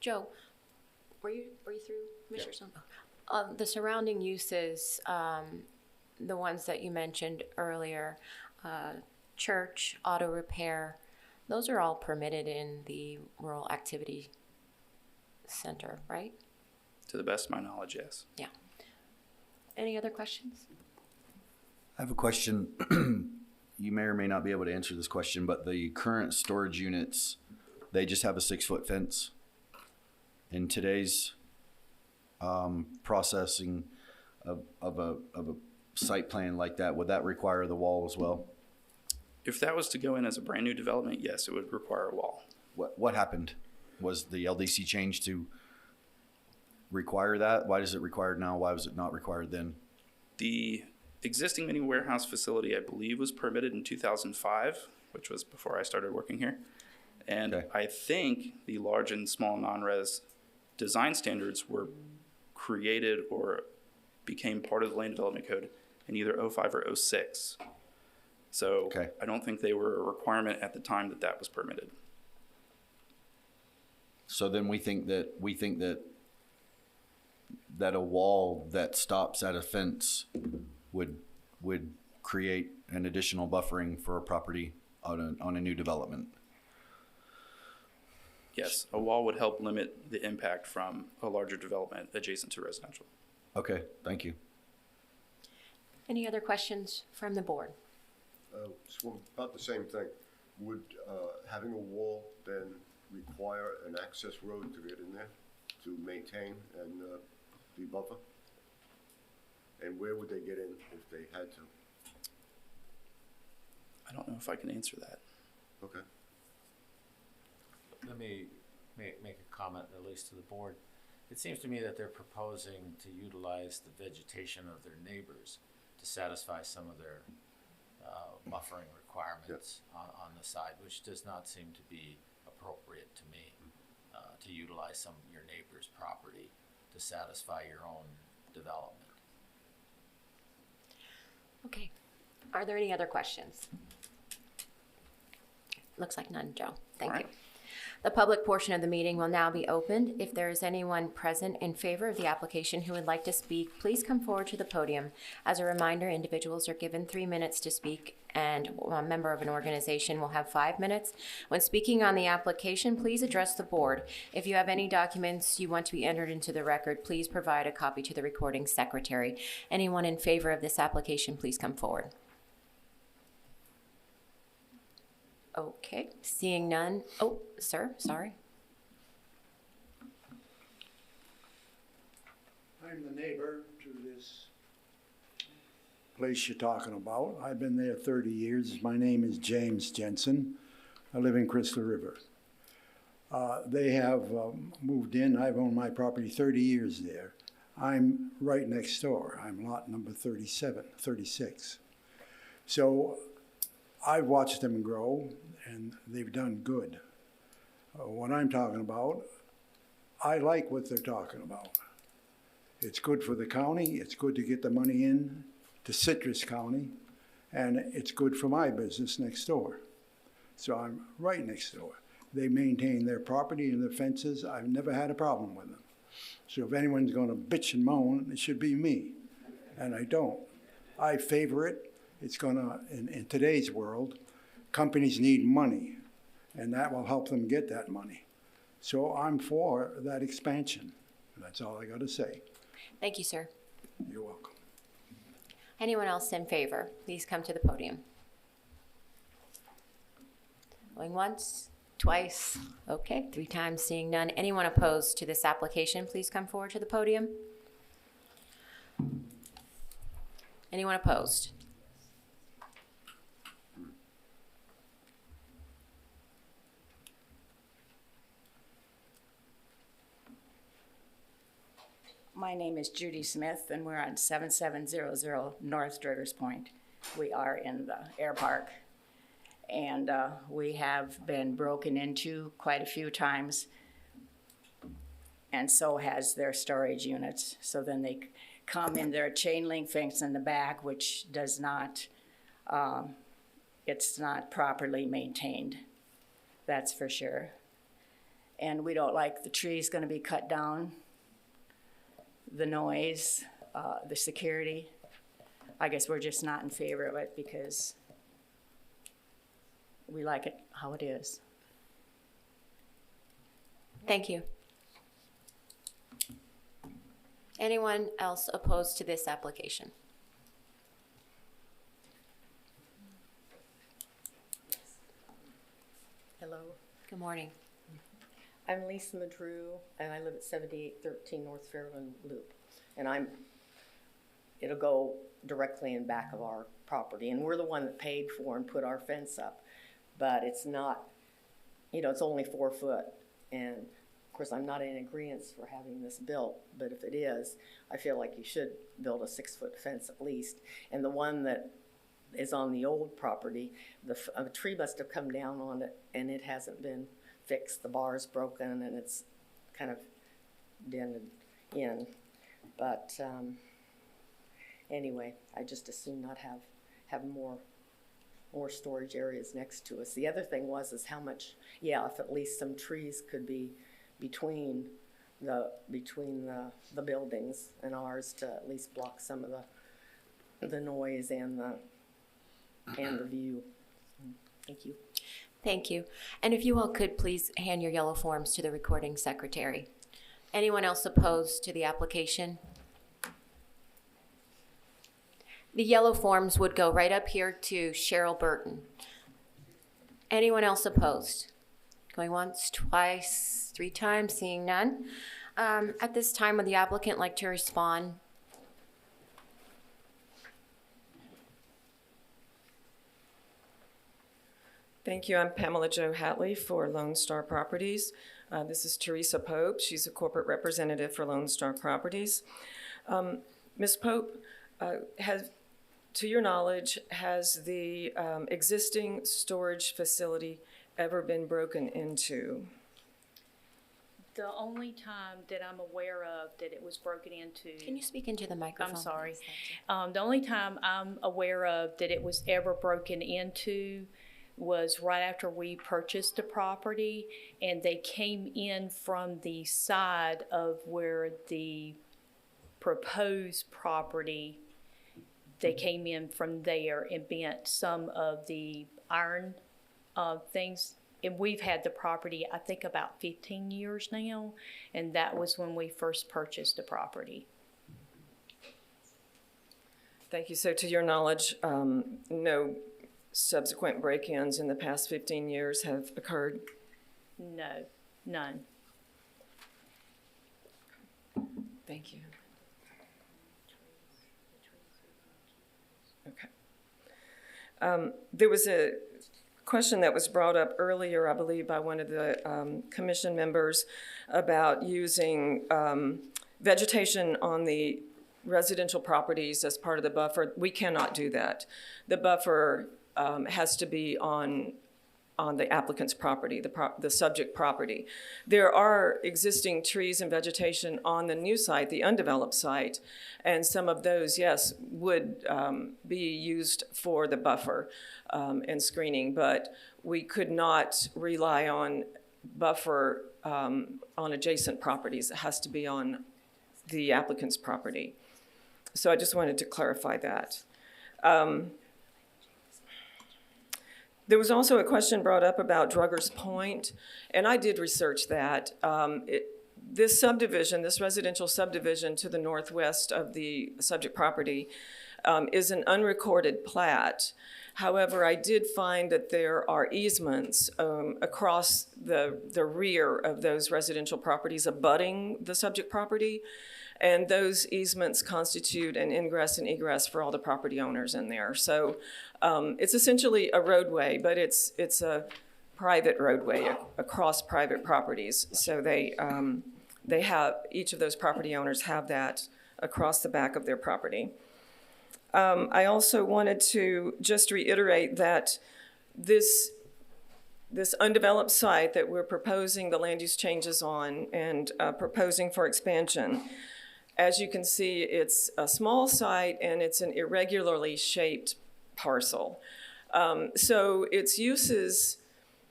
Joe, were you through, Commissioner Stone? The surrounding uses, the ones that you mentioned earlier, church, auto repair, those are all permitted in the rural activity center, right? To the best of my knowledge, yes. Yeah. Any other questions? I have a question. You may or may not be able to answer this question, but the current storage units, they just have a 6-foot fence. In today's processing of a site plan like that, would that require the wall as well? If that was to go in as a brand new development, yes, it would require a wall. What happened? Was the LDC changed to require that? Why is it required now? Why was it not required then? The existing mini warehouse facility, I believe, was permitted in 2005, which was before I started working here. And Okay. I think the large and small non-res design standards were created or became part of the land development code in either 05 or 06. So Okay. I don't think they were a requirement at the time that that was permitted. So then we think that a wall that stops at a fence would create an additional buffering for a property on a new development. Yes, a wall would help limit the impact from a larger development adjacent to residential. Okay, thank you. Any other questions from the board? About the same thing. Would having a wall then require an access road to get in there to maintain and be buffer? And where would they get in if they had to? I don't know if I can answer that. Okay. Let me make a comment, at least to the board. It seems to me that they're proposing to utilize the vegetation of their neighbors to satisfy some of their buffering requirements on the side, which does not seem to be appropriate to me, to utilize some of your neighbor's property to satisfy your own development. Okay. Are there any other questions? Looks like none, Joe. Thank you. The public portion of the meeting will now be opened. If there is anyone present in favor of the application who would like to speak, please come forward to the podium. As a reminder, individuals are given 3 minutes to speak, and a member of an organization will have 5 minutes. When speaking on the application, please address the board. If you have any documents you want to be entered into the record, please provide a copy to the recording secretary. Anyone in favor of this application, please come forward. Okay, seeing none. Oh, sir, sorry. I'm the neighbor to this place you're talking about. I've been there 30 years. My name is James Jensen. I live in Crystal River. They have moved in. I've owned my property 30 years there. I'm right next door. I'm lot number 36. So I've watched them grow, and they've done good. What I'm talking about, I like what they're talking about. It's good for the county, it's good to get the money in to Citrus County, and it's good for my business next door. So I'm right next door. They maintain their property and their fences. I've never had a problem with them. So if anyone's gonna bitch and moan, it should be me, and I don't. I favor it. It's gonna, in today's world, companies need money, and that will help them get that money. So I'm for that expansion. That's all I gotta say. Thank you, sir. You're welcome. Anyone else in favor, please come to the podium. Going once, twice, okay, 3 times, seeing none. Anyone opposed to this application, please come forward to the podium. Anyone opposed? My name is Judy Smith, and we're on 7700 North Driggers Point. We are in the air park, and we have been broken into quite a few times, and so has their storage units. So then they come in there, chain link fence in the back, which does not, it's not properly maintained. That's for sure. And we don't like the trees gonna be cut down, the noise, the security. I guess we're just not in favor of it because we like it how it is. Thank you. Anyone else opposed to this application? Hello, Good morning. I'm Lisa Madru, and I live at 7813 North Fairwind Loop. And it'll go directly in back of our property, and we're the one that paid for and put our fence up. But it's not, it's only 4 foot. And of course, I'm not in agreement for having this built, but if it is, I feel like you should build a 6-foot fence at least. And the one that is on the old property, a tree must have come down on it, and it hasn't been fixed. The bar's broken, and it's kind of dented in. But anyway, I just assume not have more storage areas next to us. The other thing is how much, if at least some trees could be between the buildings and ours to at least block some of the noise and the view. Thank you. Thank you. And if you all could please hand your yellow forms to the recording secretary. Anyone else opposed to the application? The yellow forms would go right up here to Cheryl Burton. Anyone else opposed? Going once, twice, 3 times, seeing none. At this time, would the applicant like to respond? Thank you. I'm Pamela Jo Hatley for Lone Star Properties. This is Teresa Pope. She's a corporate representative for Lone Star Properties. Ms. Pope, to your knowledge, has the existing storage facility ever been broken into? The only time that I'm aware of that it was broken into. Can you speak into the microphone? I'm sorry. The only time I'm aware of that it was ever broken into was right after we purchased the property, and they came in from the side of where the proposed property, they came in from there and bent some of the iron things. And we've had the property, I think, about 15 years now, and that was when we first purchased the property. Thank you. So to your knowledge, no subsequent break-ins in the past 15 years have occurred? No, none. Thank you. Okay. There was a question that was brought up earlier, I believe, by one of the commission members about using vegetation on the residential properties as part of the buffer. We cannot do that. The buffer has to be on the applicant's property, the subject property. There are existing trees and vegetation on the new site, the undeveloped site, and some of those, yes, would be used for the buffer and screening, but we could not rely on buffer on adjacent properties. It has to be on the applicant's property. So I just wanted to clarify that. There was also a question brought up about Druggers Point, and I did research that. This subdivision, this residential subdivision to the northwest of the subject property is an unrecorded plat. However, I did find that there are easements across the rear of those residential properties abutting the subject property, and those easements constitute an ingress and egress for all the property owners in there. So it's essentially a roadway, but it's a private roadway across private properties. So they have, each of those property owners have that across the back of their property. I also wanted to just reiterate that this undeveloped site that we're proposing the land use changes on and proposing for expansion As you can see, it's a small site and it's an irregularly shaped parcel. So its uses,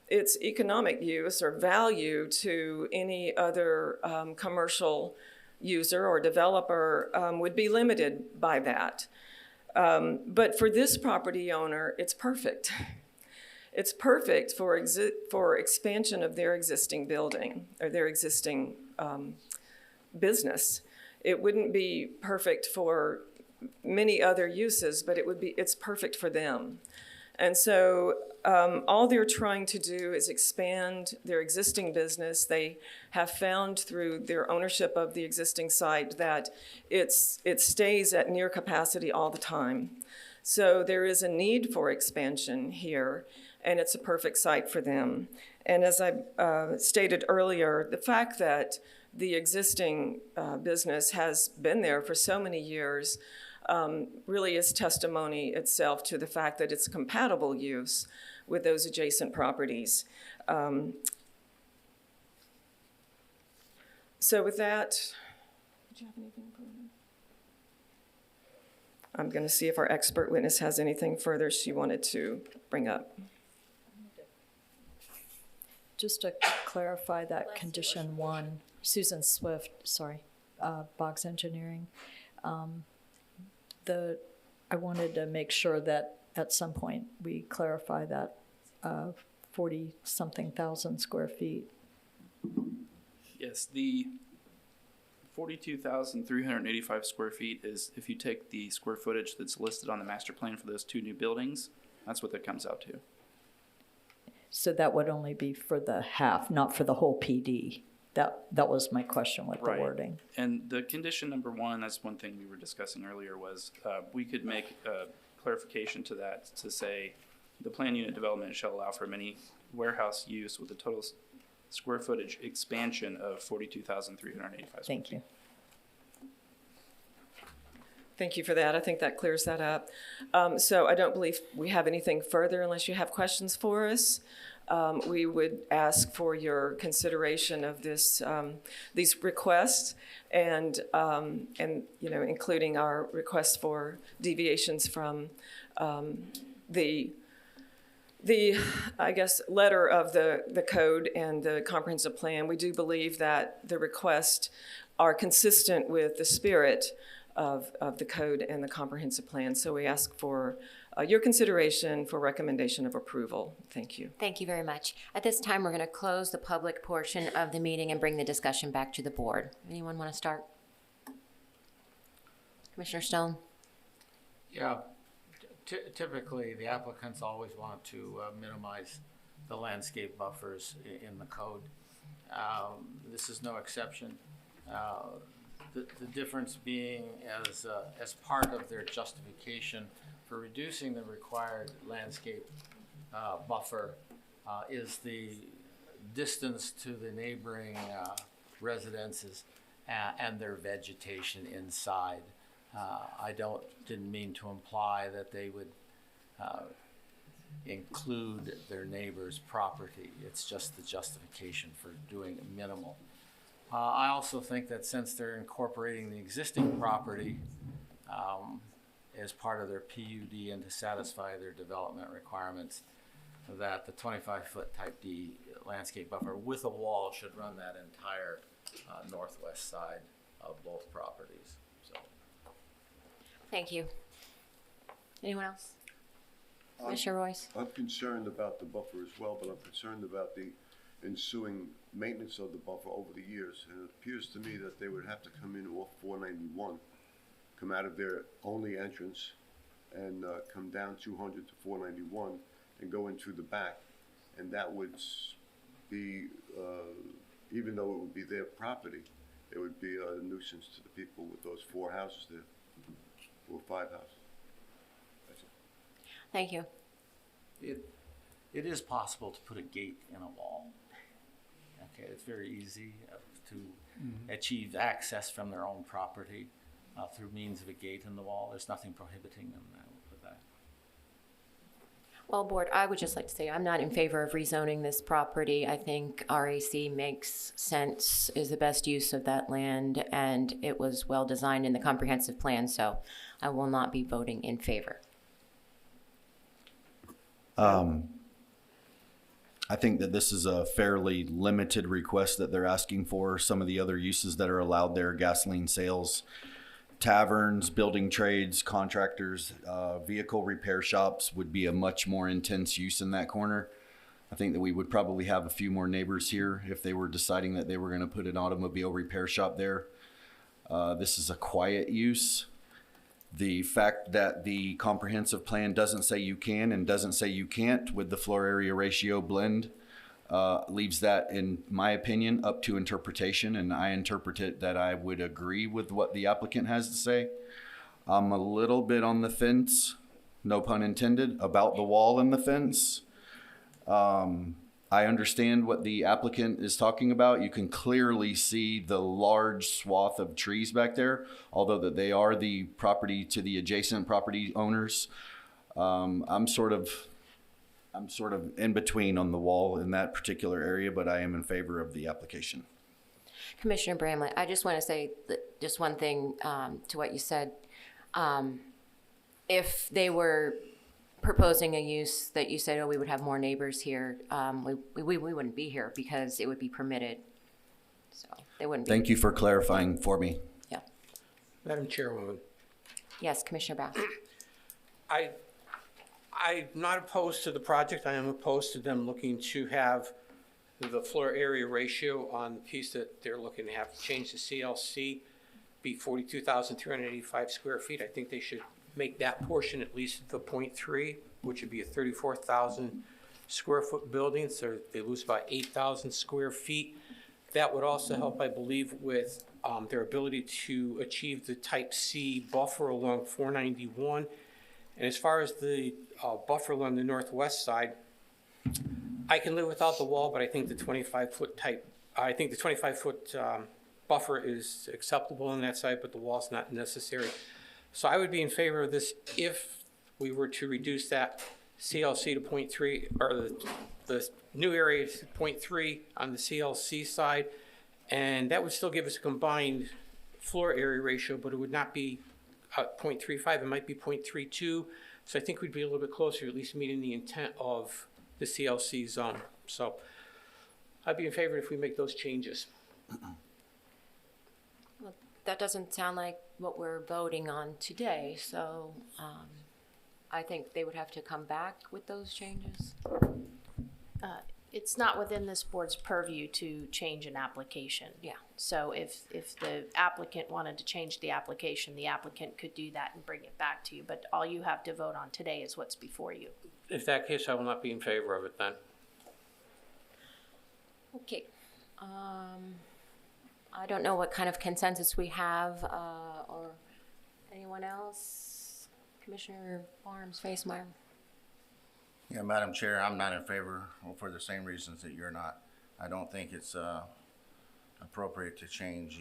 its economic use or value to any other commercial user or developer would be limited by that. But for this property owner, it's perfect. It's perfect for expansion of their existing building or their existing business. It wouldn't be perfect for many other uses, but it's perfect for them. And so all they're trying to do is expand their existing business. They have found through their ownership of the existing site that it stays at near capacity all the time. So there is a need for expansion here, and it's a perfect site for them. And as I stated earlier, the fact that the existing business has been there for so many years really is testimony itself to the fact that it's compatible use with those adjacent properties. So with that, did you have anything further? I'm going to see if our expert witness has anything further she wanted to bring up. Just to clarify that condition 1, Susan Swift, sorry, Boggs Engineering. I wanted to make sure that at some point we clarify that 40-something thousand square feet. Yes, the 42,385 square feet is if you take the square footage that's listed on the master plan for those 2 new buildings, that's what that comes out to. So that would only be for the half, not for the whole PD. That was my question with the wording. And the condition number 1, that's one thing we were discussing earlier, was we could make a clarification to that to say the plan unit development shall allow for many warehouse use with a total square footage expansion of 42,385. Thank you. Thank you for that. I think that clears that up. So I don't believe we have anything further unless you have questions for us. We would ask for your consideration of these requests and including our request for deviations from the I guess letter of the code and the comprehensive plan. We do believe that the requests are consistent with the spirit of the code and the comprehensive plan. So we ask for your consideration for recommendation of approval. Thank you. Thank you very much. At this time, we're going to close the public portion of the meeting and bring the discussion back to the board. Anyone want to start? Commissioner Stone? Yeah, typically the applicants always want to minimize the landscape buffers in the code. This is no exception. The difference being as part of their justification for reducing the required landscape buffer is the distance to the neighboring residences and their vegetation inside. I didn't mean to imply that they would include their neighbor's property. It's just the justification for doing minimal. I also think that since they're incorporating the existing property as part of their PUD and to satisfy their development requirements, that the 25-foot type D landscape buffer with a wall should run that entire northwest side of both properties. So, thank you. Anyone else? Commissioner Royce? I'm concerned about the buffer as well, but I'm concerned about the ensuing maintenance of the buffer over the years. And it appears to me that they would have to come in off 491, come out of their only entrance and come down 200 to 491 and go in through the back. And that would be, even though it would be their property, it would be a nuisance to the people with those 4 houses there, or 5 houses. That's it. Thank you. It is possible to put a gate in a wall. Okay, it's very easy to achieve access from their own property through means of a gate in the wall. There's nothing prohibiting them with that. Well, Board, I would just like to say I'm not in favor of rezoning this property. I think RAC makes sense, is the best use of that land, and it was well designed in the comprehensive plan, so I will not be voting in favor. I think that this is a fairly limited request that they're asking for. Some of the other uses that are allowed there, gasoline sales, taverns, building trades, contractors, vehicle repair shops would be a much more intense use in that corner. I think that we would probably have a few more neighbors here if they were deciding that they were going to put an automobile repair shop there. This is a quiet use. The fact that the comprehensive plan doesn't say you can and doesn't say you can't with the floor area ratio blend leaves that, in my opinion, up to interpretation, and I interpret it that I would agree with what the applicant has to say. I'm a little bit on the fence, no pun intended, about the wall and the fence. I understand what the applicant is talking about. You can clearly see the large swath of trees back there, although that they are the property to the adjacent property owners. I'm sort of in between on the wall in that particular area, but I am in favor of the application. Commissioner Bramlett, I just want to say just one thing to what you said. If they were proposing a use that you said, oh, we would have more neighbors here, we wouldn't be here because it would be permitted. So they wouldn't be. Thank you for clarifying for me. Yeah. Madam Chairwoman, Yes, Commissioner Bass. I'm not opposed to the project. I am opposed to them looking to have the floor area ratio on the piece that they're looking to have to change the CLC be 42,385 square feet. I think they should make that portion at least the 0.3, which would be a 34,000 square foot building, so they lose about 8,000 square feet. That would also help, I believe, with their ability to achieve the type C buffer along 491. And as far as the buffer along the northwest side, I can live without the wall, but I think the 25-foot buffer is acceptable on that side, but the wall's not necessary. So I would be in favor of this if we were to reduce that CLC to 0.3, or the new area to 0.3 on the CLC side, and that would still give us a combined floor area ratio, but it would not be 0.35, it might be 0.32. So I think we'd be a little bit closer, at least meeting the intent of the CLC zone. So I'd be in favor if we make those changes. Well, that doesn't sound like what we're voting on today, so I think they would have to come back with those changes. It's not within this board's purview to change an application. Yeah. So if the applicant wanted to change the applicant could do that and bring it back to you, but all you have to vote on today is what's before you. If that case, I will not be in favor of it then. Okay. I don't know what kind of consensus we have, or anyone else? Commissioner Barnes, Facemeyer? Yeah, Madam Chair, I'm not in favor for the same reasons that you're not. I don't think it's appropriate to change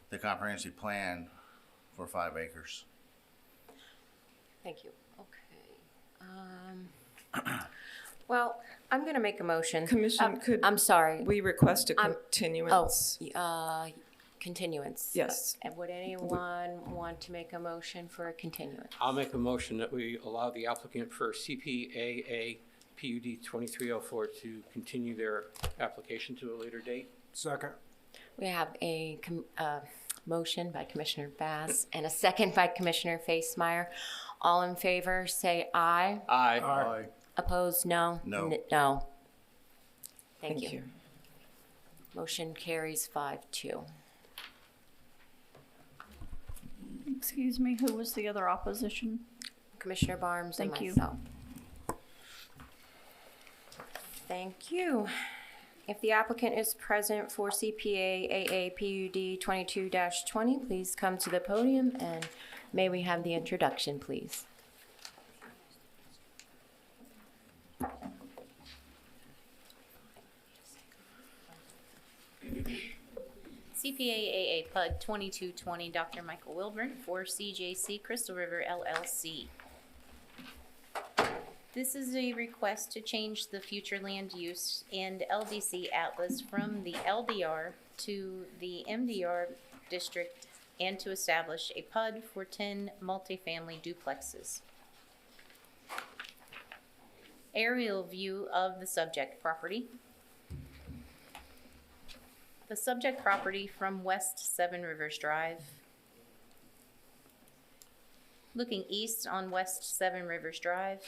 the comprehensive plan for 5 acres. Thank you. Okay. Well, I'm going to make a motion. Commission, could I'm sorry. we request a continuance? Continuance. Yes. And would anyone want to make a motion for a continuance? I'll make a motion that we allow the applicant for CPAA PUD 2304 to continue their application to a later date. Second. We have a motion by Commissioner Bass and a second by Commissioner Facemeyer. All in favor, say aye. Aye. Aye. Opposed, no? No. No. Thank you. Motion carries 5-2. Excuse me, who was the other opposition? Commissioner Barnes and Thank you. myself. Thank you. If the applicant is present for CPA AA PUD 22-20, please come to the podium and may we have the introduction, please. CPAAA PUD 2220, Dr. Michael Wilburn for CJC Crystal River LLC. This is a request to change the future land use and LDC atlas from the LDR to the MDR district and to establish a PUD for 10 multifamily duplexes. Aerial view of the subject property. The subject property from West Seven Rivers Drive. Looking east on West Seven Rivers Drive.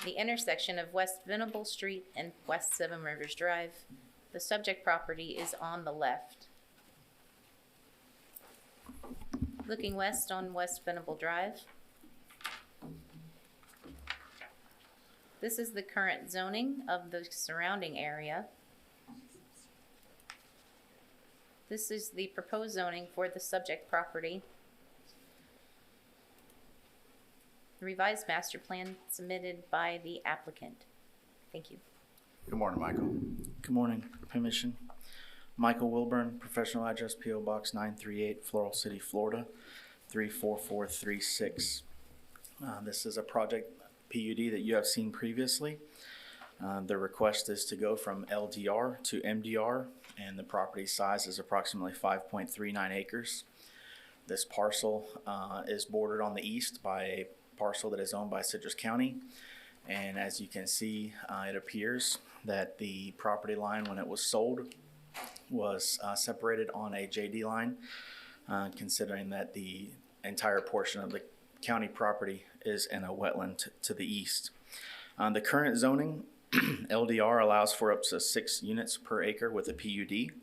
The intersection of West Venable Street and West Seven Rivers Drive. The subject property is on the left. Looking west on West Venable Drive. This is the current zoning of the surrounding area. This is the proposed zoning for the subject property. The revised master plan submitted by the applicant. Thank you. Good morning, Michael. Good morning, Commission. Michael Wilburn, professional address P.O. Box 938, Floral City, Florida, 34436. This is a project PUD that you have seen previously. The request is to go from LDR to MDR, and the property size is approximately 5.39 acres. This parcel is bordered on the east by a parcel that is owned by Citrus County. And as you can see, it appears that the property line, when it was sold, was separated on a JD line, considering that the entire portion of the county property is in a wetland to the east. The current zoning, LDR, allows for up to 6 units per acre with a PUD.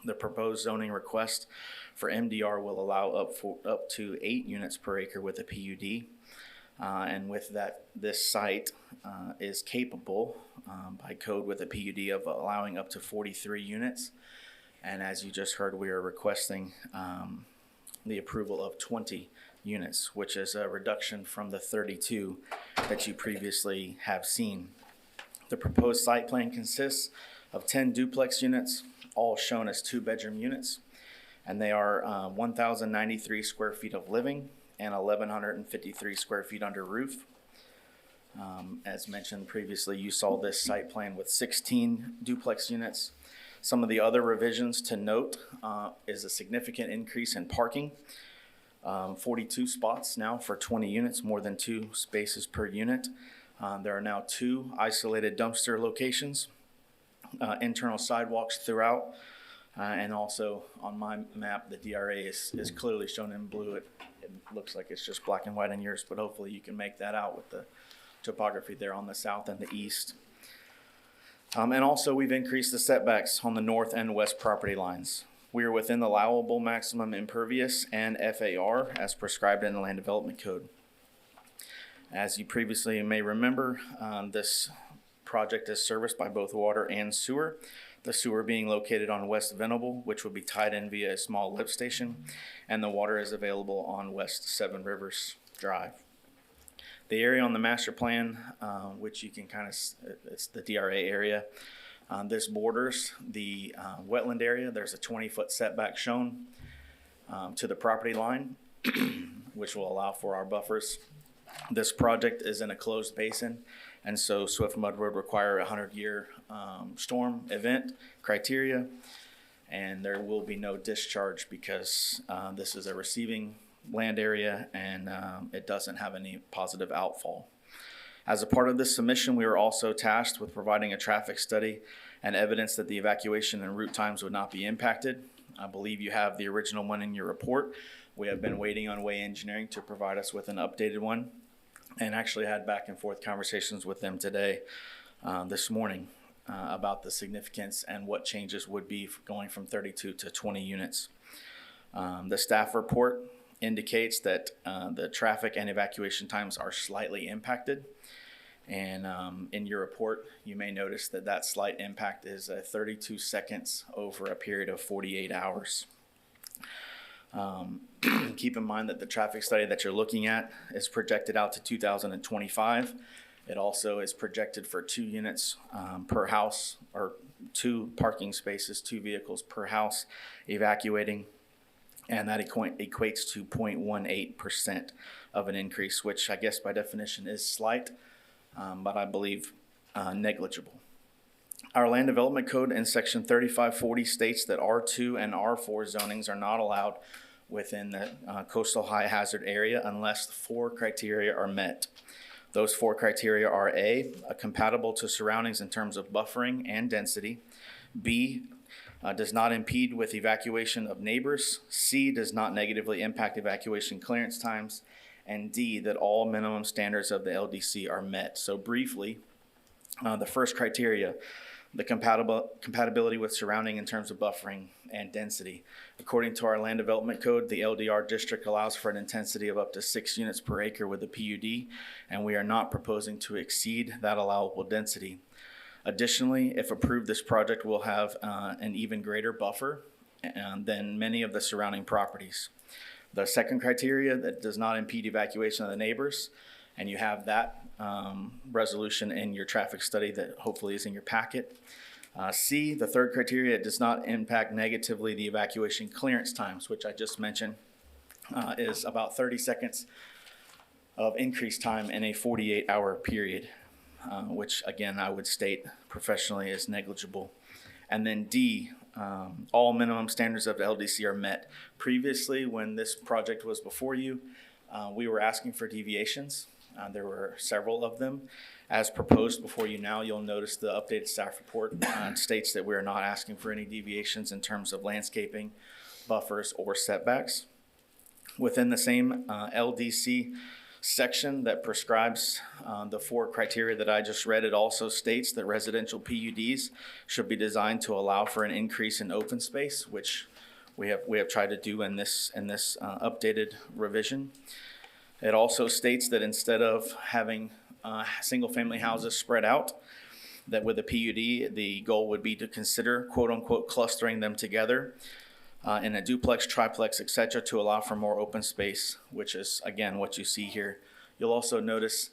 The proposed zoning request for MDR will allow up to 8 units per acre with a PUD. And with that, this site is capable by code with a PUD of allowing up to 43 units. And as you just heard, we are requesting the approval of 20 units, which is a reduction from the 32 that you previously have seen. The proposed site plan consists of 10 duplex units, all shown as 2-bedroom units, and they are 1,093 square feet of living and 1,153 square feet under roof. As mentioned previously, you saw this site plan with 16 duplex units. Some of the other revisions to note is a significant increase in parking. 42 spots now for 20 units, more than 2 spaces per unit. There are now 2 isolated dumpster locations, internal sidewalks throughout, and also on my map, the DRA is clearly shown in blue. It looks like it's just black and white on yours, but hopefully you can make that out with the topography there on the south and the east. And also we've increased the setbacks on the north and west property lines. We are within the allowable maximum impervious and FAR as prescribed in the Land Development Code. As you previously may remember, this project is serviced by both water and sewer. The sewer being located on West Venable, which will be tied in via a small lift station, and the water is available on West Seven Rivers Drive. The area on the master plan, which you can kind of, it's the DRA area. This borders the wetland area. There's a 20-foot setback shown to the property line, which will allow for our buffers. This project is in a closed basin, and so Swift Mud would require a 100-year storm event criteria, and there will be no discharge because this is a receiving land area and it doesn't have any positive outfall. As a part of this submission, we were also tasked with providing a traffic study and evidence that the evacuation and route times would not be impacted. I believe you have the original one in your report. We have been waiting on Way Engineering to provide us with an updated one, and actually had back and forth conversations with them today, this morning, about the significance and what changes would be going from 32 to 20 units. The staff report indicates that the traffic and evacuation times are slightly impacted. And in your report, you may notice that that slight impact is 32 seconds over a period of 48 hours. Keep in mind that the traffic study that you're looking at is projected out to 2025. It also is projected for 2 units per house, or 2 parking spaces, 2 vehicles per house evacuating. And that equates to 0.18% of an increase, which I guess by definition is slight, but I believe negligible. Our land development code in section 3540 states that R2 and R4 zonings are not allowed within the coastal high hazard area unless the 4 criteria are met. Those 4 criteria are A, compatible to surroundings in terms of buffering and density. B, does not impede with evacuation of neighbors. C, does not negatively impact evacuation clearance times. And D, that all minimum standards of the LDC are met. So briefly, the first criteria, the compatibility with surrounding in terms of buffering and density. According to our land development code, the LDR district allows for an intensity of up to 6 units per acre with the PUD, and we are not proposing to exceed that allowable density. Additionally, if approved, this project will have an even greater buffer than many of the surrounding properties. The second criteria, that does not impede evacuation of the neighbors, and you have that resolution in your traffic study that hopefully is in your packet. C, the third criteria, it does not impact negatively the evacuation clearance times, which I just mentioned is about 30 seconds of increased time in a 48-hour period, which again I would state professionally is negligible. And then D, all minimum standards of the LDC are met. Previously, when this project was before you, we were asking for deviations. There were several of them. As proposed before you now, you'll notice the updated staff report states that we are not asking for any deviations in terms of landscaping, buffers, or setbacks. Within the same LDC section that prescribes the 4 criteria that I just read, it also states that residential PUDs should be designed to allow for an increase in open space, which we have tried to do in this updated revision. It also states that instead of having single-family houses spread out, that with a PUD, the goal would be to consider quote-unquote clustering them together in a duplex, triplex, etc., to allow for more open space, which is, again, what you see here. You'll also notice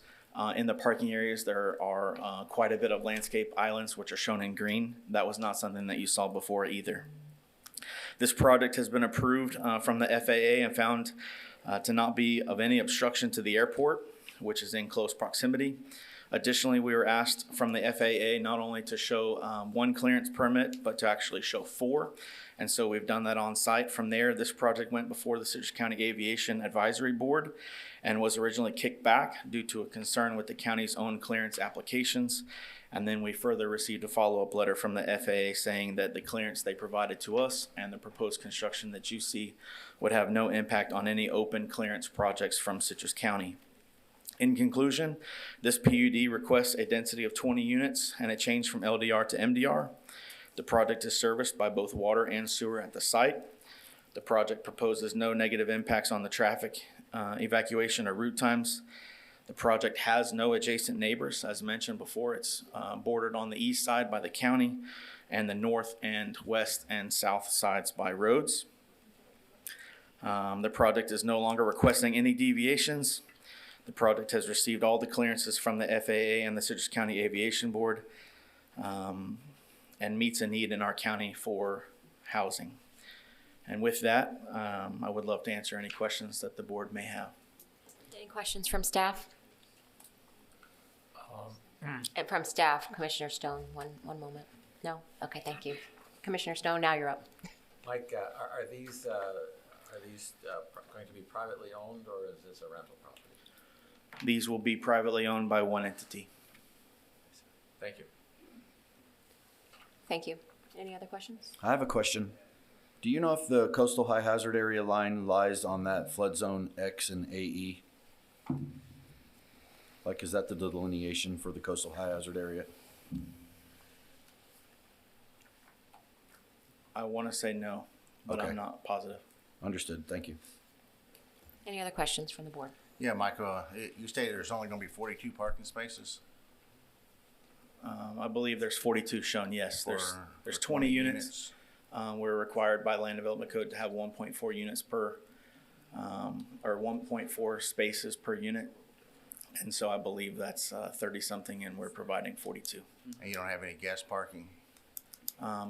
in the parking areas there are quite a bit of landscape islands, which are shown in green. That was not something that you saw before either. This project has been approved from the FAA and found to not be of any obstruction to the airport, which is in close proximity. Additionally, we were asked from the FAA not only to show 1 clearance permit, but to actually show 4. And so we've done that on site. From there, this project went before the Citrus County Aviation Advisory Board and was originally kicked back due to a concern with the county's own clearance applications. And then we further received a follow-up letter from the FAA saying that the clearance they provided to us and the proposed construction that you see would have no impact on any open clearance projects from Citrus County. In conclusion, this PUD requests a density of 20 units and a change from LDR to MDR. The project is serviced by both water and sewer at the site. The project proposes no negative impacts on the traffic, evacuation, or route times. The project has no adjacent neighbors. As mentioned before, it's bordered on the east side by the county and the north and west and south sides by roads. The project is no longer requesting any deviations. The project has received all the clearances from the FAA and the Citrus County Aviation Board and meets a need in our county for housing. And with that, I would love to answer any questions that the board may have. Any questions from staff? And from staff, Commissioner Stone, one moment. No? Okay, thank you. Commissioner Stone, now you're up. Mike, are these going to be privately owned, or is this a rental property? These will be privately owned by one entity. Thank you. Thank you. Any other questions? I have a question. Do you know if the coastal high hazard area line lies on that flood zone X and AE? Like, is that the delineation for the coastal high hazard area? I want to say no, but Okay. I'm not positive. Understood. Thank you. Any other questions from the board? Yeah, Michael, you stated there's only going to be 42 parking spaces? I believe there's 42 shown, yes. There's For 20 units. We're required by Land Development Code to have 1.4 units per, or 1.4 spaces per unit. And so I believe that's 30-something, and we're providing 42. And you don't have any guest parking?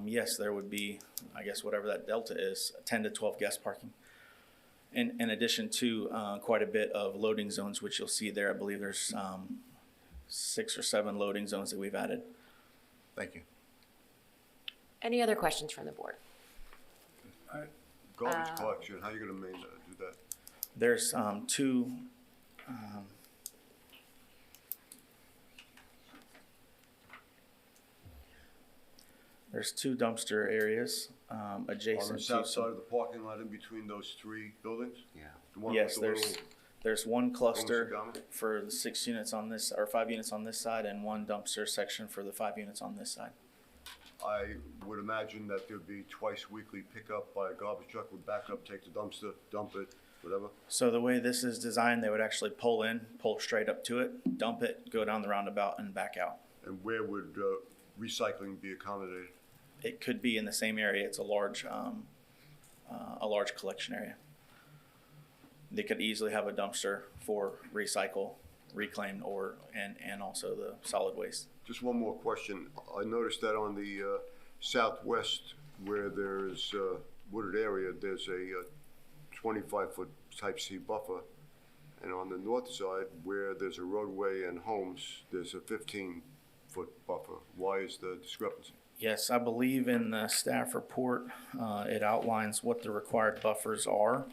Yes, there would be, I guess, whatever that delta is, 10 to 12 guest parking. in addition to quite a bit of loading zones, which you'll see there. I believe there's 6 or 7 loading zones that we've added. Thank you. Any other questions from the board? Garbage collection, how are you gonna do that? There's two, there's 2 dumpster areas adjacent to. On the south side of the parking lot in between those 3 buildings? Yeah. The one Yes, with the little there's one cluster Homes and for the 6 units on this, or 5 units on this side, and one dumpster section for the 5 units on this side. I would imagine that there'd be twice weekly pickup by a garbage truck would back up, take the dumpster, dump it, whatever. So the way this is designed, they would actually pull in, pull straight up to it, dump it, go down the roundabout and back out. And where would recycling be accommodated? It could be in the same area. It's a large collection area. They could easily have a dumpster for recycle, reclaimed, or and also the solid waste. Just one more question. I noticed that on the southwest where there's a wooded area, there's a 25-foot type C buffer. And on the north side where there's a roadway and homes, there's a 15-foot buffer. Why is the discrepancy? Yes, I believe in the staff report, it outlines what the required buffers are.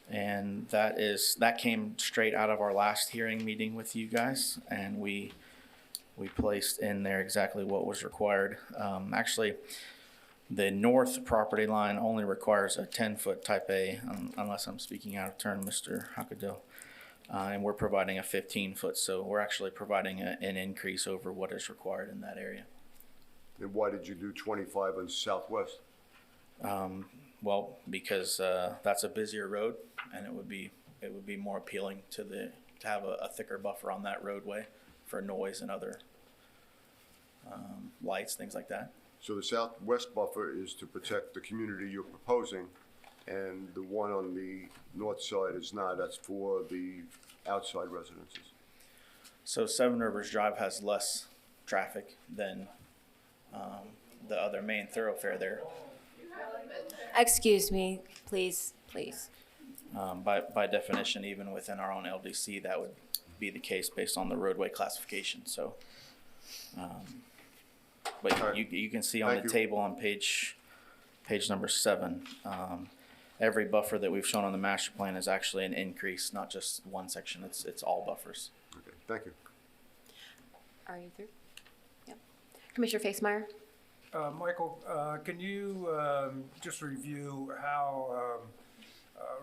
And that came straight out of our last hearing meeting with you guys, and we placed in there exactly what was required. Actually, the north property line only requires a 10-foot type A, unless I'm speaking out of turn, Mr. Hakadil. And we're providing a 15-foot, so we're actually providing an increase over what is required in that area. And why did you do 25 on southwest? Well, because that's a busier road, and it would be more appealing to have a thicker buffer on that roadway for noise and other lights, things like that. So the southwest buffer is to protect the community you're proposing, and the one on the north side is not. That's for the outside residences. So Seven Rivers Drive has less traffic than the other main thoroughfare there. Excuse me, please. By definition, even within our own LDC, that would be the case based on the roadway classification. So, but you can see on the table on page number 7, every buffer that we've shown on the master plan is actually an increase, not just one section. It's all buffers. Okay, thank you. Are you through? Yep. Commissioner Facemeyer? Michael, can you just review how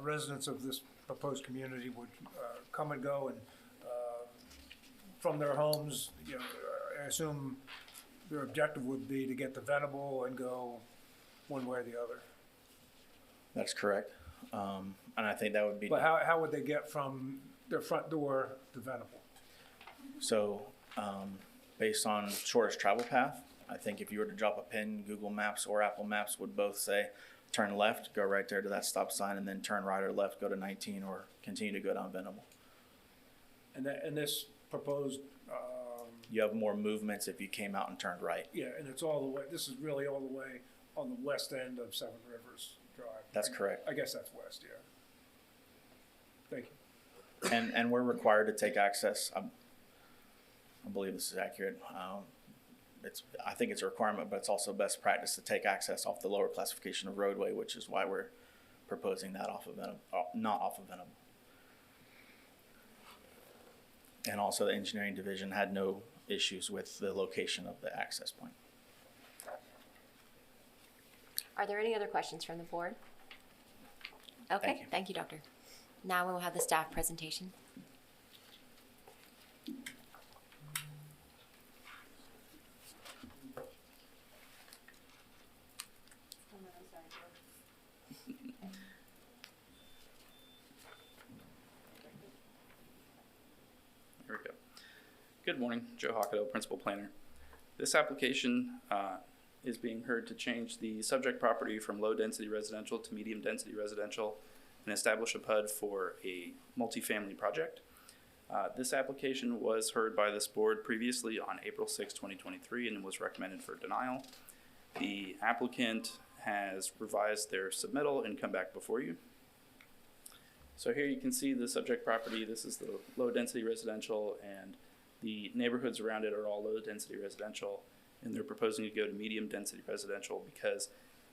residents of this proposed community would come and go and from their homes? You know, I assume their objective would be to get to Venable and go one way or the other. That's correct, and I think that would be. But how would they get from their front door to Venable? So, based on shortest travel path, I think if you were to drop a pin, Google Maps or Apple Maps would both say, turn left, go right there to that stop sign, and then turn right or left, go to 19, or continue to go down Venable. And this proposed... you have more movements if you came out and turned right. Yeah, and it's all the way, this is really all the way on the west end of Seven Rivers Drive. That's correct. I guess that's west, yeah. Thank you. And we're required to take access. I believe this is accurate. I think it's a requirement, but it's also best practice to take access off the lower classification of roadway, which is why we're proposing that off of Venable, not off of Venable. And also the engineering division had no issues with the location of the access point. Are there any other questions from the board? Okay, thank you, Doctor. Now we will have the staff presentation. Here we go. Good morning, Joe Hockado, Principal Planner. This application is being heard to change the subject property from low-density residential to medium-density residential and establish a PUD for a multifamily project. This application was heard by this board previously on April 6, 2023, and was recommended for denial. The applicant has revised their submittal and come back before you. So here you can see the subject property. This is the low-density residential, and the neighborhoods around it are all low-density residential, and they're proposing to go to medium-density residential because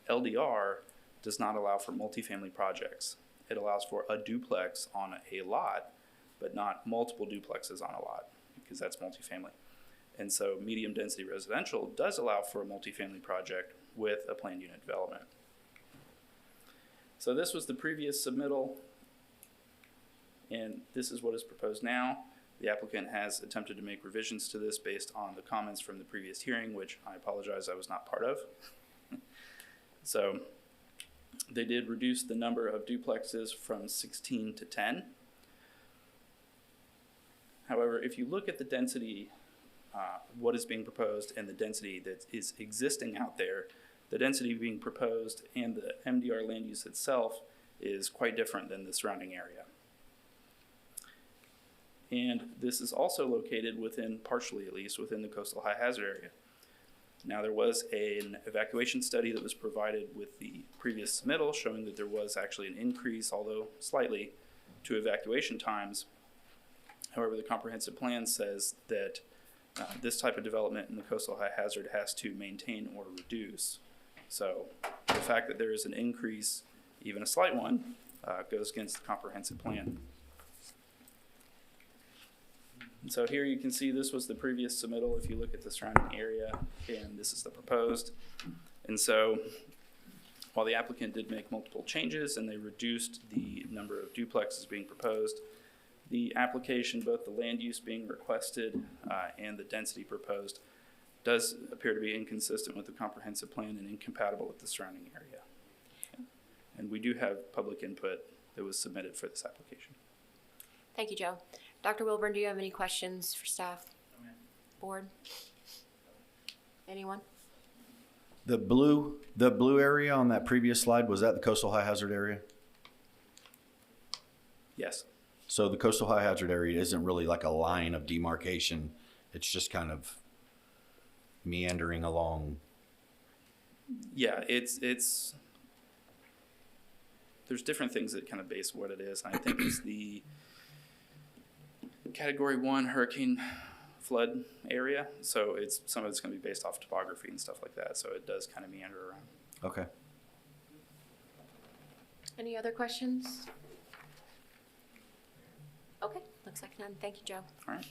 LDR does not allow for multifamily projects. It allows for a duplex on a lot, but not multiple duplexes on a lot, because that's multifamily. And so medium-density residential does allow for a multifamily project with a planned unit development. So this was the previous submittal, and this is what is proposed now. The applicant has attempted to make revisions to this based on the comments from the previous hearing, which I apologize I was not part of. So they did reduce the number of duplexes from 16 to 10. However, if you look at the density, what is being proposed and the density that is existing out there, the density being proposed and the MDR land use itself is quite different than the surrounding area. And this is also located within, partially at least, within the coastal high hazard area. Now, there was an evacuation study that was provided with the previous submittal showing that there was actually an increase, although slightly, to evacuation times. However, the comprehensive plan says that this type of development in the coastal high hazard has to maintain or reduce. So the fact that there is an increase, even a slight one, goes against the comprehensive plan. And so here you can see this was the previous submittal if you look at the surrounding area, and this is the proposed. And so while the applicant did make multiple changes and they reduced the number of duplexes being proposed, the application, both the land use being requested and the density proposed, does appear to be inconsistent with the comprehensive plan and incompatible with the surrounding area. And we do have public input that was submitted for this application. Thank you, Joe. Dr. Wilburn, do you have any questions for staff? Board? Anyone? The blue area on that previous slide, was that the coastal high hazard area? Yes. So the coastal high hazard area isn't really like a line of demarcation. It's just kind of meandering along. Yeah, it's there's different things that kind of base what it is. I think it's the Category 1 hurricane flood area. So it's some of it's going to be based off topography and stuff like that. So it does kind of meander around. Okay. Any other questions? Okay, looks like none. Thank you, Joe. All right.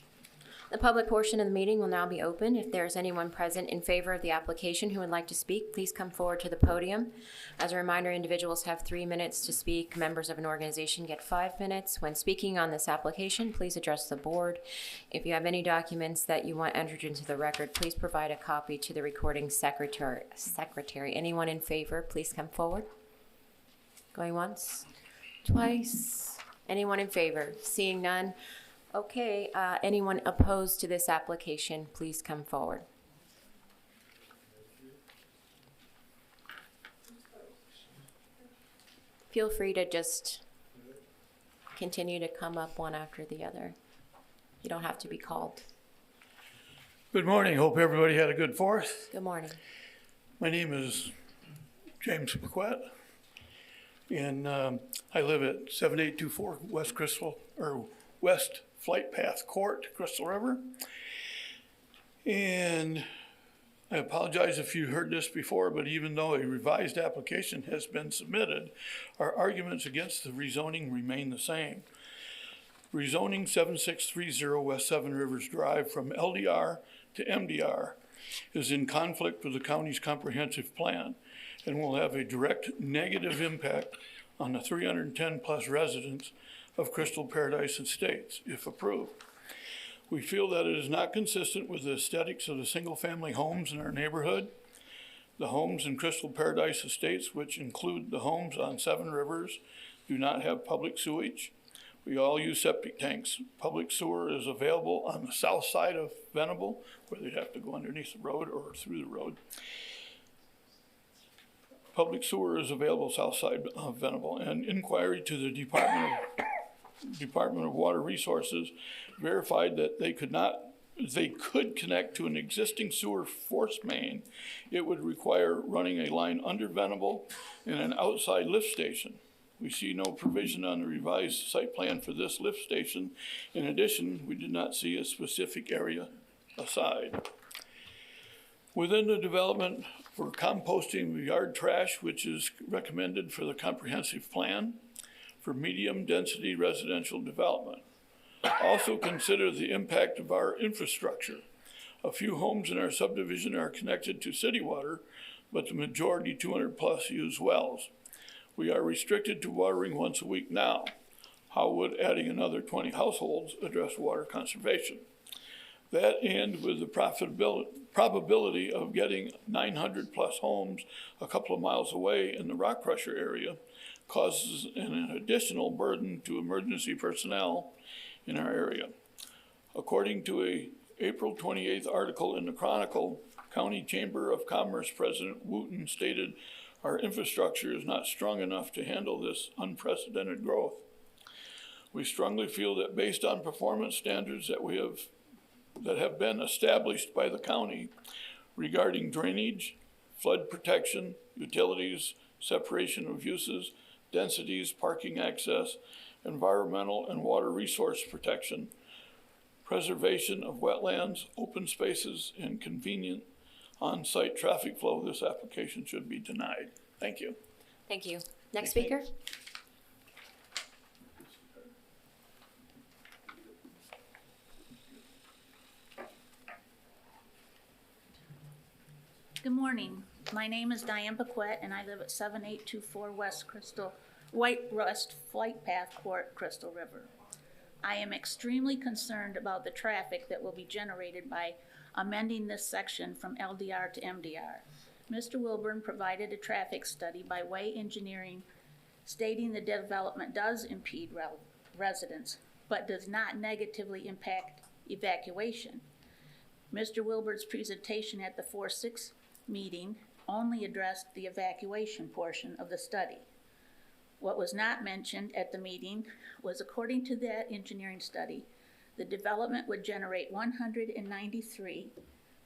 The public portion of the meeting will now be open. If there is anyone present in favor of the application who would like to speak, please come forward to the podium. As a reminder, individuals have 3 minutes to speak. Members of an organization get 5 minutes. When speaking on this application, please address the board. If you have any documents that you want entered into the record, please provide a copy to the recording secretary. Anyone in favor, please come forward. Going once, twice. Anyone in favor? Seeing none. Okay, anyone opposed to this application, please come forward. Feel free to just continue to come up one after the other. You don't have to be called. Good morning. Hope everybody had a good 4th. Good morning. My name is James McQuett, and I live at 7824 West Flight Path Court, Crystal River. And I apologize if you heard this before, but even though a revised application has been submitted, our arguments against the rezoning remain the same. Rezoning 7630 West Seven Rivers Drive from LDR to MDR is in conflict with the county's comprehensive plan and will have a direct negative impact on the 310 plus residents of Crystal Paradise Estates, if approved. We feel that it is not consistent with the aesthetics of the single-family homes in our neighborhood. The homes in Crystal Paradise Estates, which include the homes on Seven Rivers, do not have public sewage. We all use septic tanks. Public sewer is available on the south side of Venable, where they'd have to go underneath the road or through the road. Public sewer is available south side of Venable, and inquiry to the Department of Water Resources verified that they could connect to an existing sewer force main. It would require running a line under Venable and an outside lift station. We see no provision on the revised site plan for this lift station. In addition, we did not see a specific area aside. Within the development for composting yard trash, which is recommended for the comprehensive plan for medium-density residential development. Also consider the impact of our infrastructure. A few homes in our subdivision are connected to city water, but the majority 200+ use wells. We are restricted to watering once a week now. How would adding another 20 households address water conservation? That, and with the probability of getting 900+ homes a couple of miles away in the rock crusher area, causes an additional burden to emergency personnel in our area. According to a April 28th article in the Chronicle, County Chamber of Commerce President Wooten stated, "Our infrastructure is not strong enough to handle this unprecedented growth." We strongly feel that based on performance standards that have been established by the county regarding drainage, flood protection, utilities, separation of uses, densities, parking access, environmental and water resource protection, preservation of wetlands, open spaces, and convenient on-site traffic flow, this application should be denied. Thank you. Thank you. Next speaker? Good morning. My name is Diane Paquette, and I live at 7824 White Rust Flight Path Court, Crystal River. I am extremely concerned about the traffic that will be generated by amending this section from LDR to MDR. Mr. Wilburn provided a traffic study by Way Engineering stating the development does impede residents, but does not negatively impact evacuation. Mr. Wilburn's presentation at the 4-6 meeting only addressed the evacuation portion of the study. What was not mentioned at the meeting was, according to that engineering study, the development would generate 193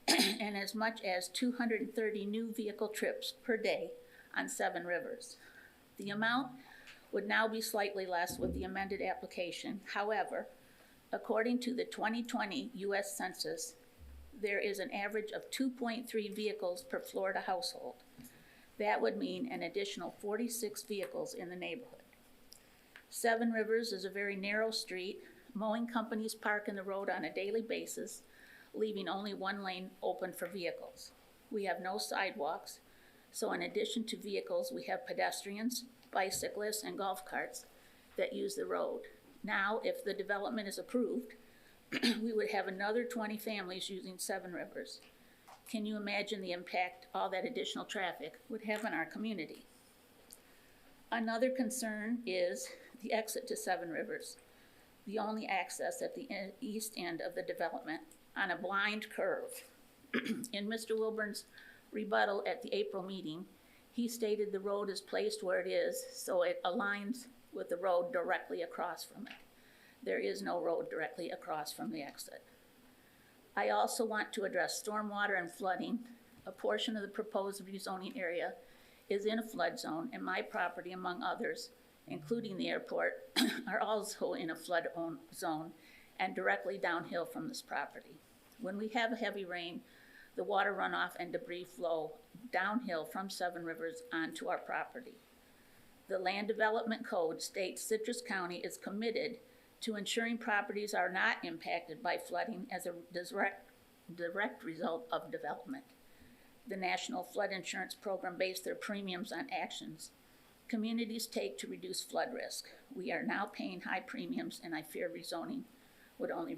and as much as 230 new vehicle trips per day on 7 rivers. The amount would now be slightly less with the amended application. However, according to the 2020 U.S. Census, there is an average of 2.3 vehicles per Florida household. That would mean an additional 46 vehicles in the neighborhood. 7 Rivers is a very narrow street. Mowing companies park in the road on a daily basis, leaving only one lane open for vehicles. We have no sidewalks, so in addition to vehicles, we have pedestrians, bicyclists, and golf carts that use the road. Now, if the development is approved, we would have another 20 families using 7 Rivers. Can you imagine the impact all that additional traffic would have on our community? Another concern is the exit to 7 Rivers, the only access at the east end of the development on a blind curve. In Mr. Wilburn's rebuttal at the April meeting, he stated the road is placed where it is so it aligns with the road directly across from it. There is no road directly across from the exit. I also want to address stormwater and flooding. A portion of the proposed rezoning area is in a flood zone, and my property, among others, including the airport, are also in a flood zone and directly downhill from this property. When we have a heavy rain, the water runoff and debris flow downhill from 7 Rivers onto our property. The Land Development Code states Citrus County is committed to ensuring properties are not impacted by flooding as a direct result of development. The National Flood Insurance Program based their premiums on actions communities take to reduce flood risk. We are now paying high premiums, and I fear rezoning would only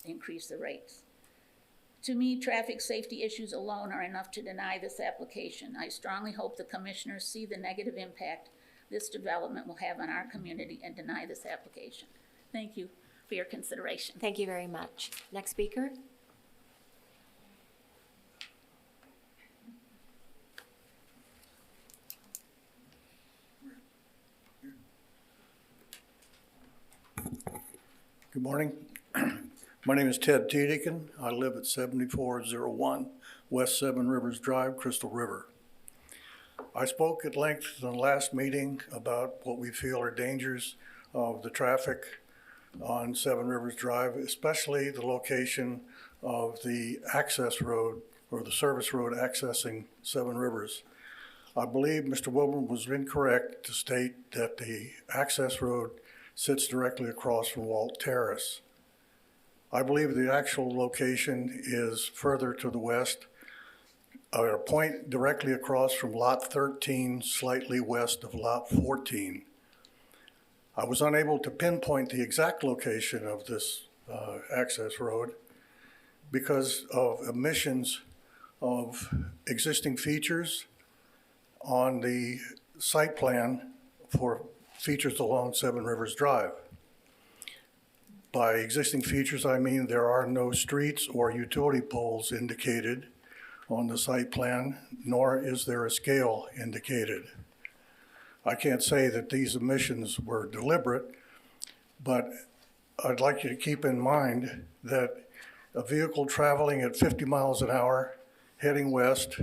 increase the rates. To me, traffic safety issues alone are enough to deny this application. I strongly hope the commissioners see the negative impact this development will have on our community and deny this application. Thank you for your consideration. Thank you very much. Next speaker? Good morning. My name is Ted Tiedekin. I live at 7401 West 7 Rivers Drive, Crystal River. I spoke at length in the last meeting about what we feel are dangers of the traffic on Seven Rivers Drive, especially the location of the access road or the service road accessing Seven Rivers. I believe Mr. Wilburn was incorrect to state that the access road sits directly across from Walt Terrace. I believe the actual location is further to the west, a point directly across from Lot 13, slightly west of Lot 14. I was unable to pinpoint the exact location of this access road because of omissions of existing features on the site plan for features along Seven Rivers Drive. By existing features, I mean there are no streets or utility poles indicated on the site plan, nor is there a scale indicated. I can't say that these omissions were deliberate, but I'd like you to keep in mind that a vehicle traveling at 50 miles an hour heading west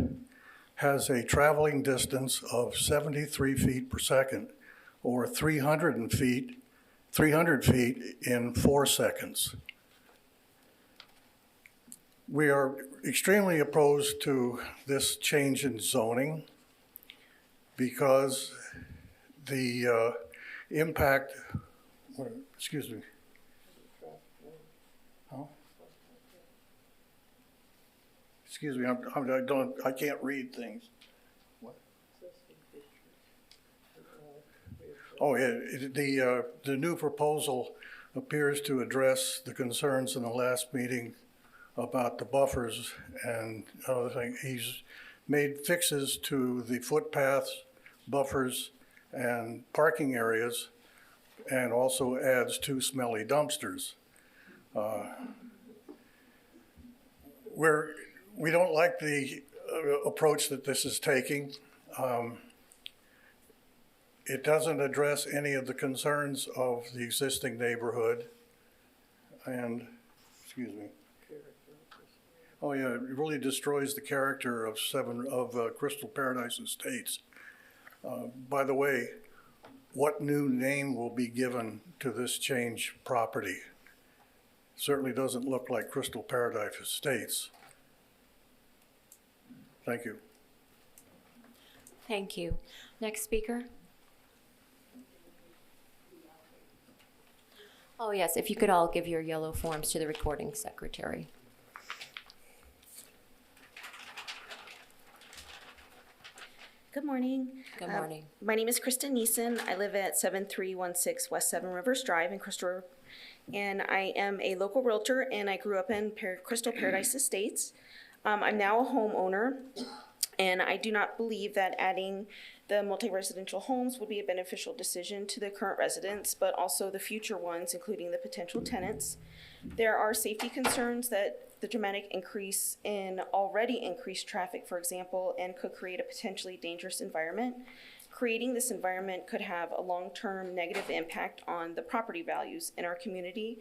has a traveling distance of 73 feet per second, or 300 feet in 4 seconds. We are extremely opposed to this change in zoning because the impact, excuse me. Huh? Excuse me, I can't read things. What? Oh, yeah, the new proposal appears to address the concerns in the last meeting about the buffers and other things. He's made fixes to the footpaths, buffers, and parking areas, and also adds 2 smelly dumpsters. We don't like the approach that this is taking. It doesn't address any of the concerns of the existing neighborhood. And, excuse me. Oh yeah, it really destroys the character of Crystal Paradise Estates. By the way, what new name will be given to this change property? Certainly doesn't look like Crystal Paradise Estates. Thank you. Thank you. Next speaker. Oh yes, if you could all give your yellow forms to the recording secretary. Good morning. Good morning. My name is Kristen Neeson. I live at 7316 West Seven Rivers Drive in Crystal River, and I am a local realtor, and I grew up in Crystal Paradise Estates. I'm now a homeowner, and I do not believe that adding the multi-residential homes would be a beneficial decision to the current residents, but also the future ones, including the potential tenants. There are safety concerns that the dramatic increase in already increased traffic, for example, and could create a potentially dangerous environment. Creating this environment could have a long-term negative impact on the property values in our community,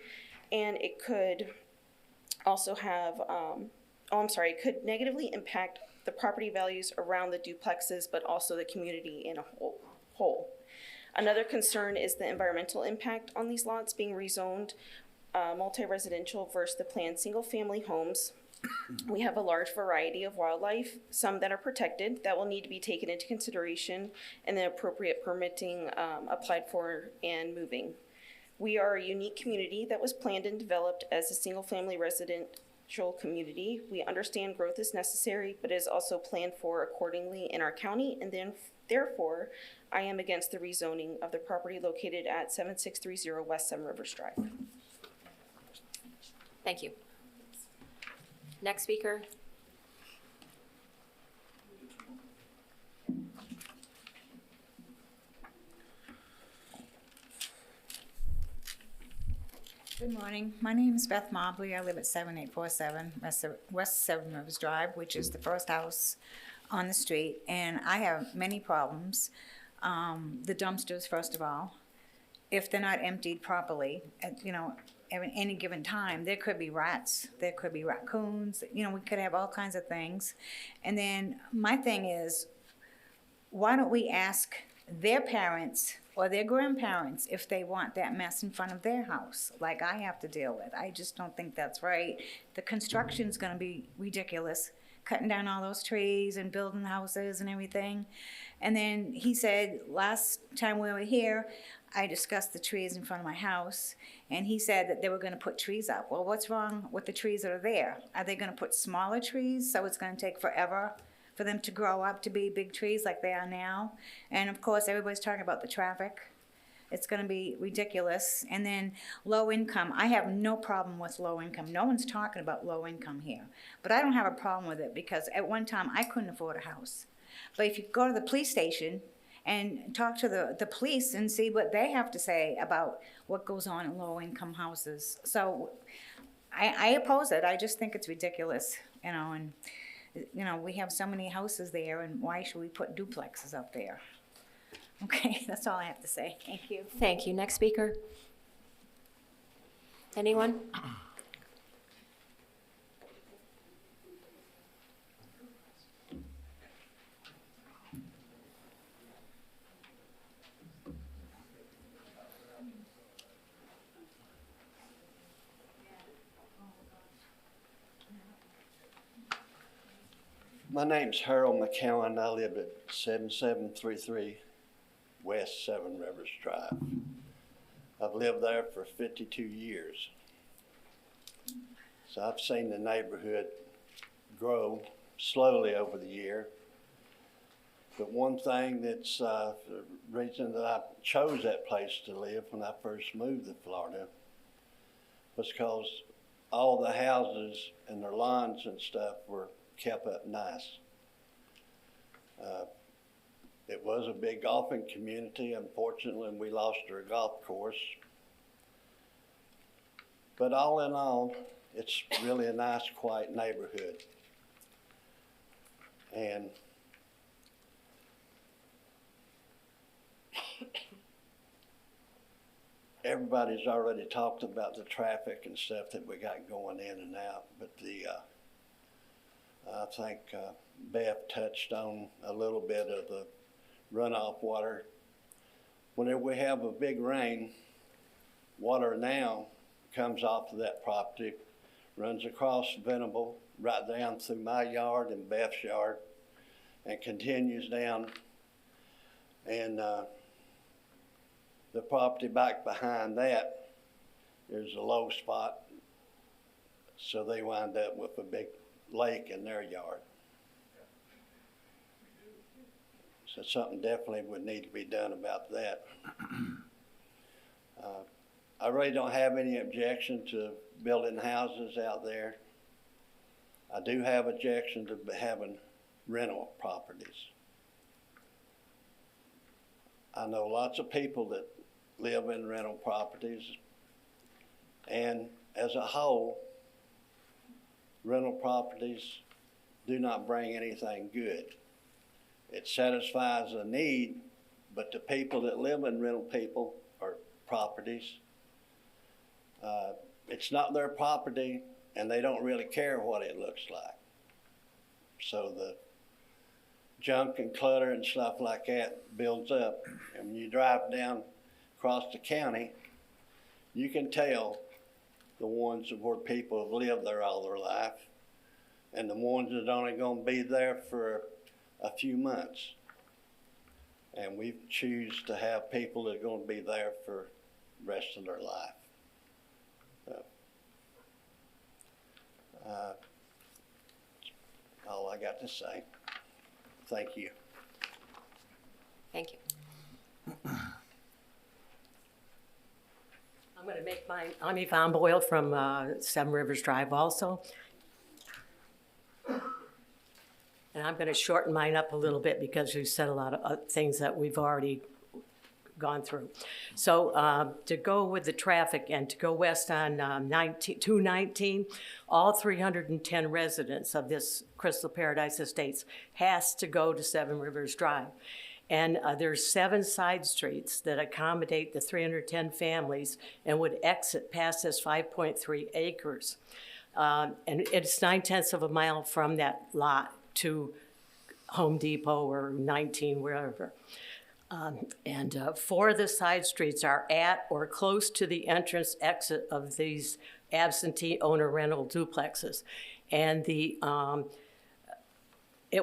and it could also have, it could negatively impact the property values around the duplexes, but also the community in a whole. Another concern is the environmental impact on these lots being rezoned multi-residential versus the planned single-family homes. We have a large variety of wildlife, some that are protected, that will need to be taken into consideration, and the appropriate permitting applied for and moving. We are a unique community that was planned and developed as a single-family residential community. We understand growth is necessary, but is also planned for accordingly in our county, and then therefore, I am against the rezoning of the property located at 7630 West Seven Rivers Drive. Thank you. Next speaker. Good morning. My name is Beth Mobley. I live at 7847 West Seven Rivers Drive, which is the first house on the street, and I have many problems. The dumpsters, first of all, if they're not emptied properly, at any given time, there could be rats, there could be raccoons, we could have all kinds of things. And then my thing is, why don't we ask their parents or their grandparents if they want that mess in front of their house, like I have to deal with? I just don't think that's right. The construction's gonna be ridiculous, cutting down all those trees and building houses and everything. And then he said, last time we were here, I discussed the trees in front of my house, and he said that they were gonna put trees up. Well, what's wrong with the trees that are there? Are they gonna put smaller trees, so it's gonna take forever for them to grow up to be big trees like they are now? And of course, everybody's talking about the traffic. It's gonna be ridiculous. And then low income, I have no problem with low income. No one's talking about low income here. But I don't have a problem with it because at one time I couldn't afford a house. But if you go to the police station and talk to the police and see what they have to say about what goes on in low income houses. So I oppose it. I just think it's ridiculous, you know, and you know, we have so many houses there, and why should we put duplexes up there? Okay, that's all I have to say. Thank you. Thank you. Next speaker. Anyone? My name's Harold McCowan. I live at 7733 West Seven Rivers Drive. I've lived there for 52 years. So I've seen the neighborhood grow slowly over the year. But one thing that's the reason that I chose that place to live when I first moved to Florida was because all the houses and their lawns and stuff were kept up nice. It was a big golfing community. Unfortunately, we lost our golf course. But all in all, it's really a nice, quiet neighborhood. And everybody's already talked about the traffic and stuff that we got going in and out, but I think Beth touched on a little bit of the runoff water. Whenever we have a big rain, water now comes off of that property, runs across Venable, right down through my yard and Beth's yard, and continues down. And the property back behind that is a low spot, so they wind up with a big lake in their yard. So something definitely would need to be done about that. I really don't have any objection to building houses out there. I do have objection to having rental properties. I know lots of people that live in rental properties, and as a whole, rental properties do not bring anything good. It satisfies a need, but the people that live in rental properties, it's not their property and they don't really care what it looks like. So the junk and clutter and stuff like that builds up. And when you drive down across the county, you can tell the ones where people have lived there all their life and the ones that are only going to be there for a few months. And we choose to have people that are going to be there for the rest of their life. All I got to say. Thank you. Thank you. I'm going to make mine. I'm Yvonne Boyle from Seven Rivers Drive also. And I'm going to shorten mine up a little bit because you said a lot of things that we've already gone through. So to go with the traffic and to go west on 219, all 310 residents of this Crystal Paradise Estates has to go to Seven Rivers Drive. And there's 7 side streets that accommodate the 310 families and would exit past this 5.3 acres. And it's 9/10 of a mile from that lot to Home Depot or 19, wherever. And 4 of the side streets are at or close to the entrance exit of these absentee owner rental duplexes. And it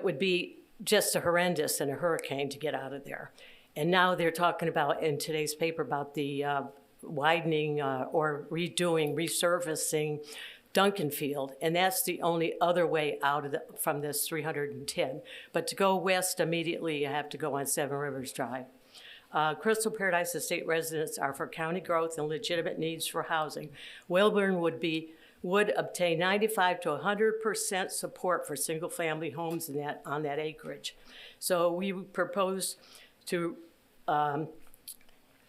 would be just horrendous in a hurricane to get out of there. And now they're talking about, in today's paper, about the widening or resurfacing Duncan Field, and that's the only other way out of from this 310. But to go west immediately, you have to go on Seven Rivers Drive. Crystal Paradise Estate residents are for county growth and legitimate needs for housing. Wellborn would obtain 95 to 100% support for single-family homes on that acreage. So we propose to.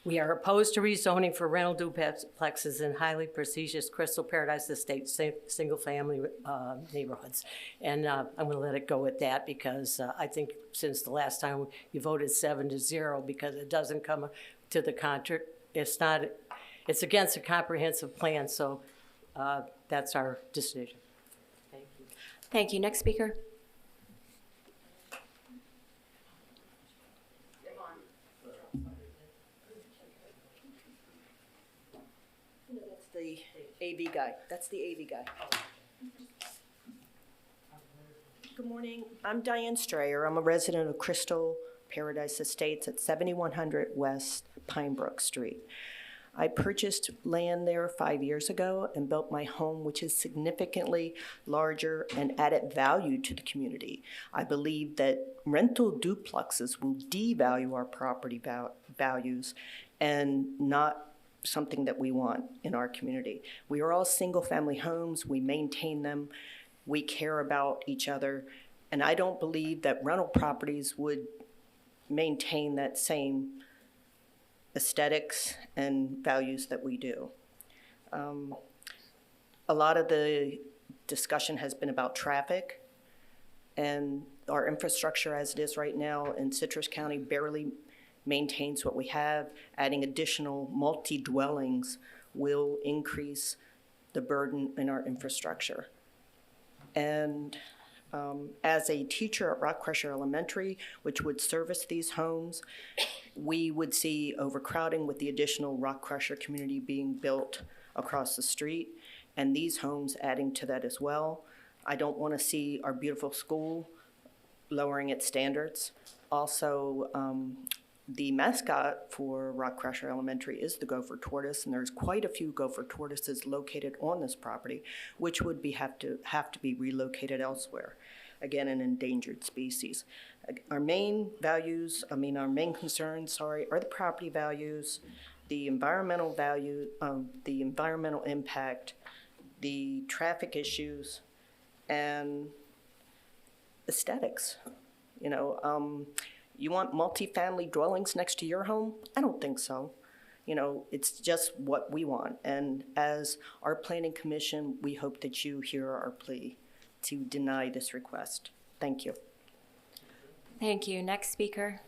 We are opposed to rezoning for rental duplexes in highly prestigious Crystal Paradise Estate single-family neighborhoods. And I'm going to let it go at that because I think since the last time you voted 7-0 because it doesn't come to the contrary. It's against a comprehensive plan, so that's our decision. Thank you. Thank you. Next speaker. The AV guy. That's the AV guy. Good morning. I'm Diane Strayer. I'm a resident of Crystal Paradise Estates at 7100 West Pinebrook Street. I purchased land there 5 years ago and built my home, which is significantly larger and added value to the community. I believe that rental duplexes will devalue our property values and not something that we want in our community. We are all single-family homes. We maintain them. We care about each other. And I don't believe that rental properties would maintain that same aesthetics and values that we do. A lot of the discussion has been about traffic, and our infrastructure as it is right now in Citrus County barely maintains what we have. Adding additional multi-dwellings will increase the burden in our infrastructure. And as a teacher at Rock Crusher Elementary, which would service these homes, we would see overcrowding with the additional Rock Crusher community being built across the street, and these homes adding to that as well. I don't want to see our beautiful school lowering its standards. Also, the mascot for Rock Crusher Elementary is the gopher tortoise, and there's quite a few gopher tortoises located on this property, which would have to be relocated elsewhere. Again, an endangered species. Our main concerns, are the property values, the environmental value, the environmental impact, the traffic issues, and aesthetics. You want multifamily dwellings next to your home? I don't think so. It's just what we want. And as our planning commission, we hope that you hear our plea to deny this request. Thank you. Thank you. Next speaker.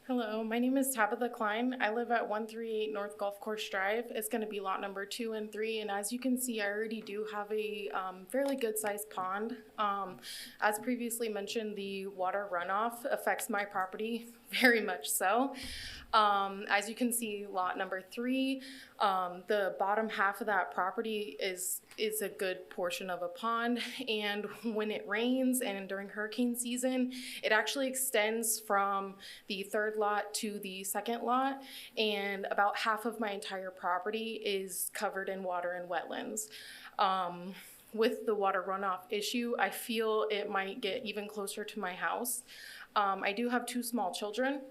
Hello, my name is Tabitha Klein. I live at 138 North Golf Course Drive. It's going to be lot number 2 and 3, and as you can see, I already do have a fairly good-sized pond. As previously mentioned, the water runoff affects my property very much so. As you can see, lot number 3, the bottom half of that property is a good portion of a pond, and when it rains and during hurricane season, it actually extends from the third lot to the second lot, and about half of my entire property is covered in water and wetlands. With the water runoff issue, I feel it might get even closer to my house. I do have 2 small children,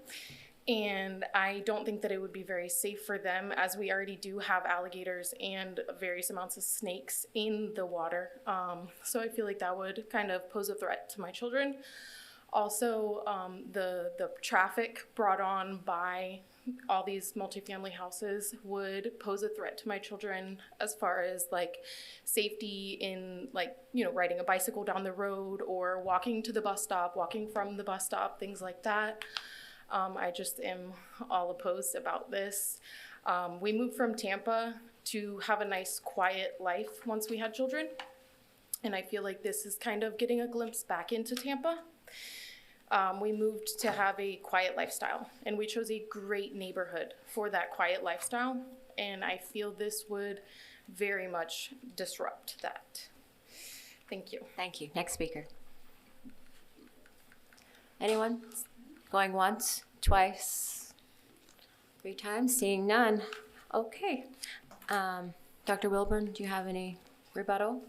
and I don't think that it would be very safe for them, as we already do have alligators and various amounts of snakes in the water. So I feel like that would kind of pose a threat to my children. Also, the traffic brought on by all these multifamily houses would pose a threat to my children as far as safety in riding a bicycle down the road or walking to the bus stop, walking from the bus stop, things like that. I just am all opposed about this. We moved from Tampa to have a nice quiet life once we had children. And I feel like this is kind of getting a glimpse back into Tampa. We moved to have a quiet lifestyle, and we chose a great neighborhood for that quiet lifestyle. And I feel this would very much disrupt that. Thank you. Thank you. Next speaker. Anyone? Going once, twice, 3 times? Seeing none. Okay. Dr. Wilburn, do you have any rebuttal?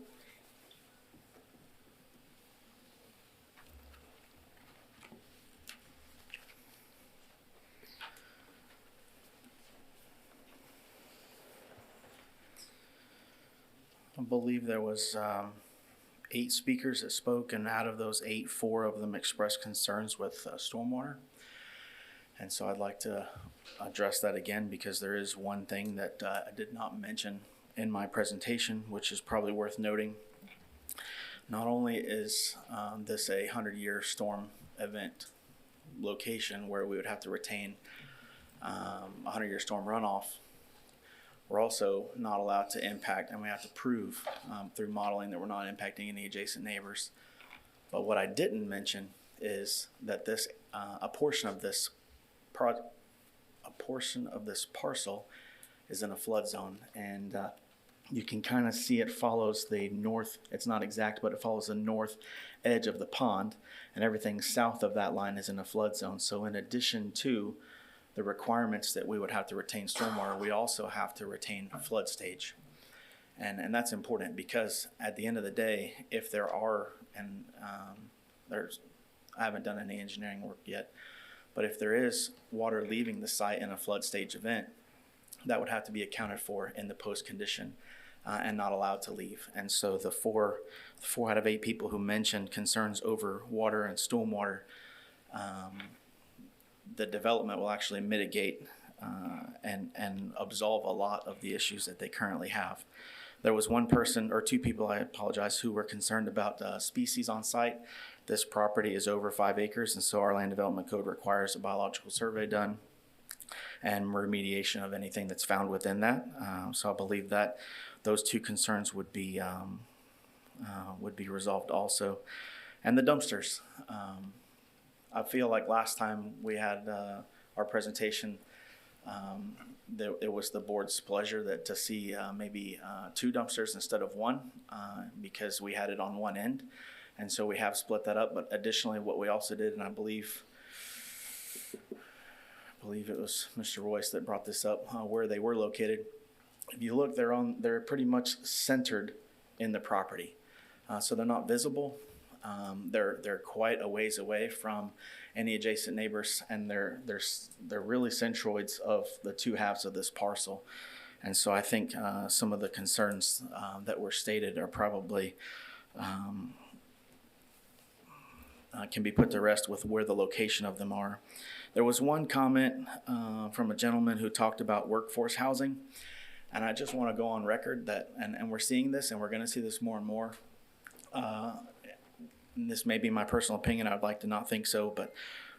I believe there was 8 speakers that spoke, and out of those 8, 4 of them expressed concerns with stormwater. And so I'd like to address that again, because there is one thing that I did not mention in my presentation, which is probably worth noting. Not only is this a 100-year storm event location where we would have to retain 100-year storm runoff, we're also not allowed to impact, and we have to prove through modeling that we're not impacting any adjacent neighbors. But what I didn't mention is that this a portion of this parcel is in a flood zone, and you can kind of see it follows the north. It's not exact, but it follows the north edge of the pond, and everything south of that line is in a flood zone. So in addition to the requirements that we would have to retain stormwater, we also have to retain flood stage. And that's important, because at the end of the day, if there are, and I haven't done any engineering work yet, but if there is water leaving the site in a flood stage event, that would have to be accounted for in the post condition and not allowed to leave. And so the four out of 8 people who mentioned concerns over water and stormwater, the development will actually mitigate and absolve a lot of the issues that they currently have. There was one person, or 2 people, I apologize, who were concerned about species on site. This property is over 5 acres, and so our land development code requires a biological survey done and remediation of anything that's found within that. So I believe that those 2 concerns would be resolved also. And the dumpsters. I feel like last time we had our presentation, it was the board's pleasure to see maybe 2 dumpsters instead of 1 because we had it on one end. And so we have split that up. But additionally, what we also did, and I believe it was Mr. Royce that brought this up, where they were located. If you look, they're pretty much centered in the property. So they're not visible. They're quite a ways away from any adjacent neighbors, and they're really centroids of the 2 halves of this parcel. And so I think some of the concerns that were stated are probably can be put to rest with where the location of them are. There was one comment from a gentleman who talked about workforce housing, and I just want to go on record that, and we're seeing this, and we're going to see this more and more. And this may be my personal opinion, I'd like to not think so, but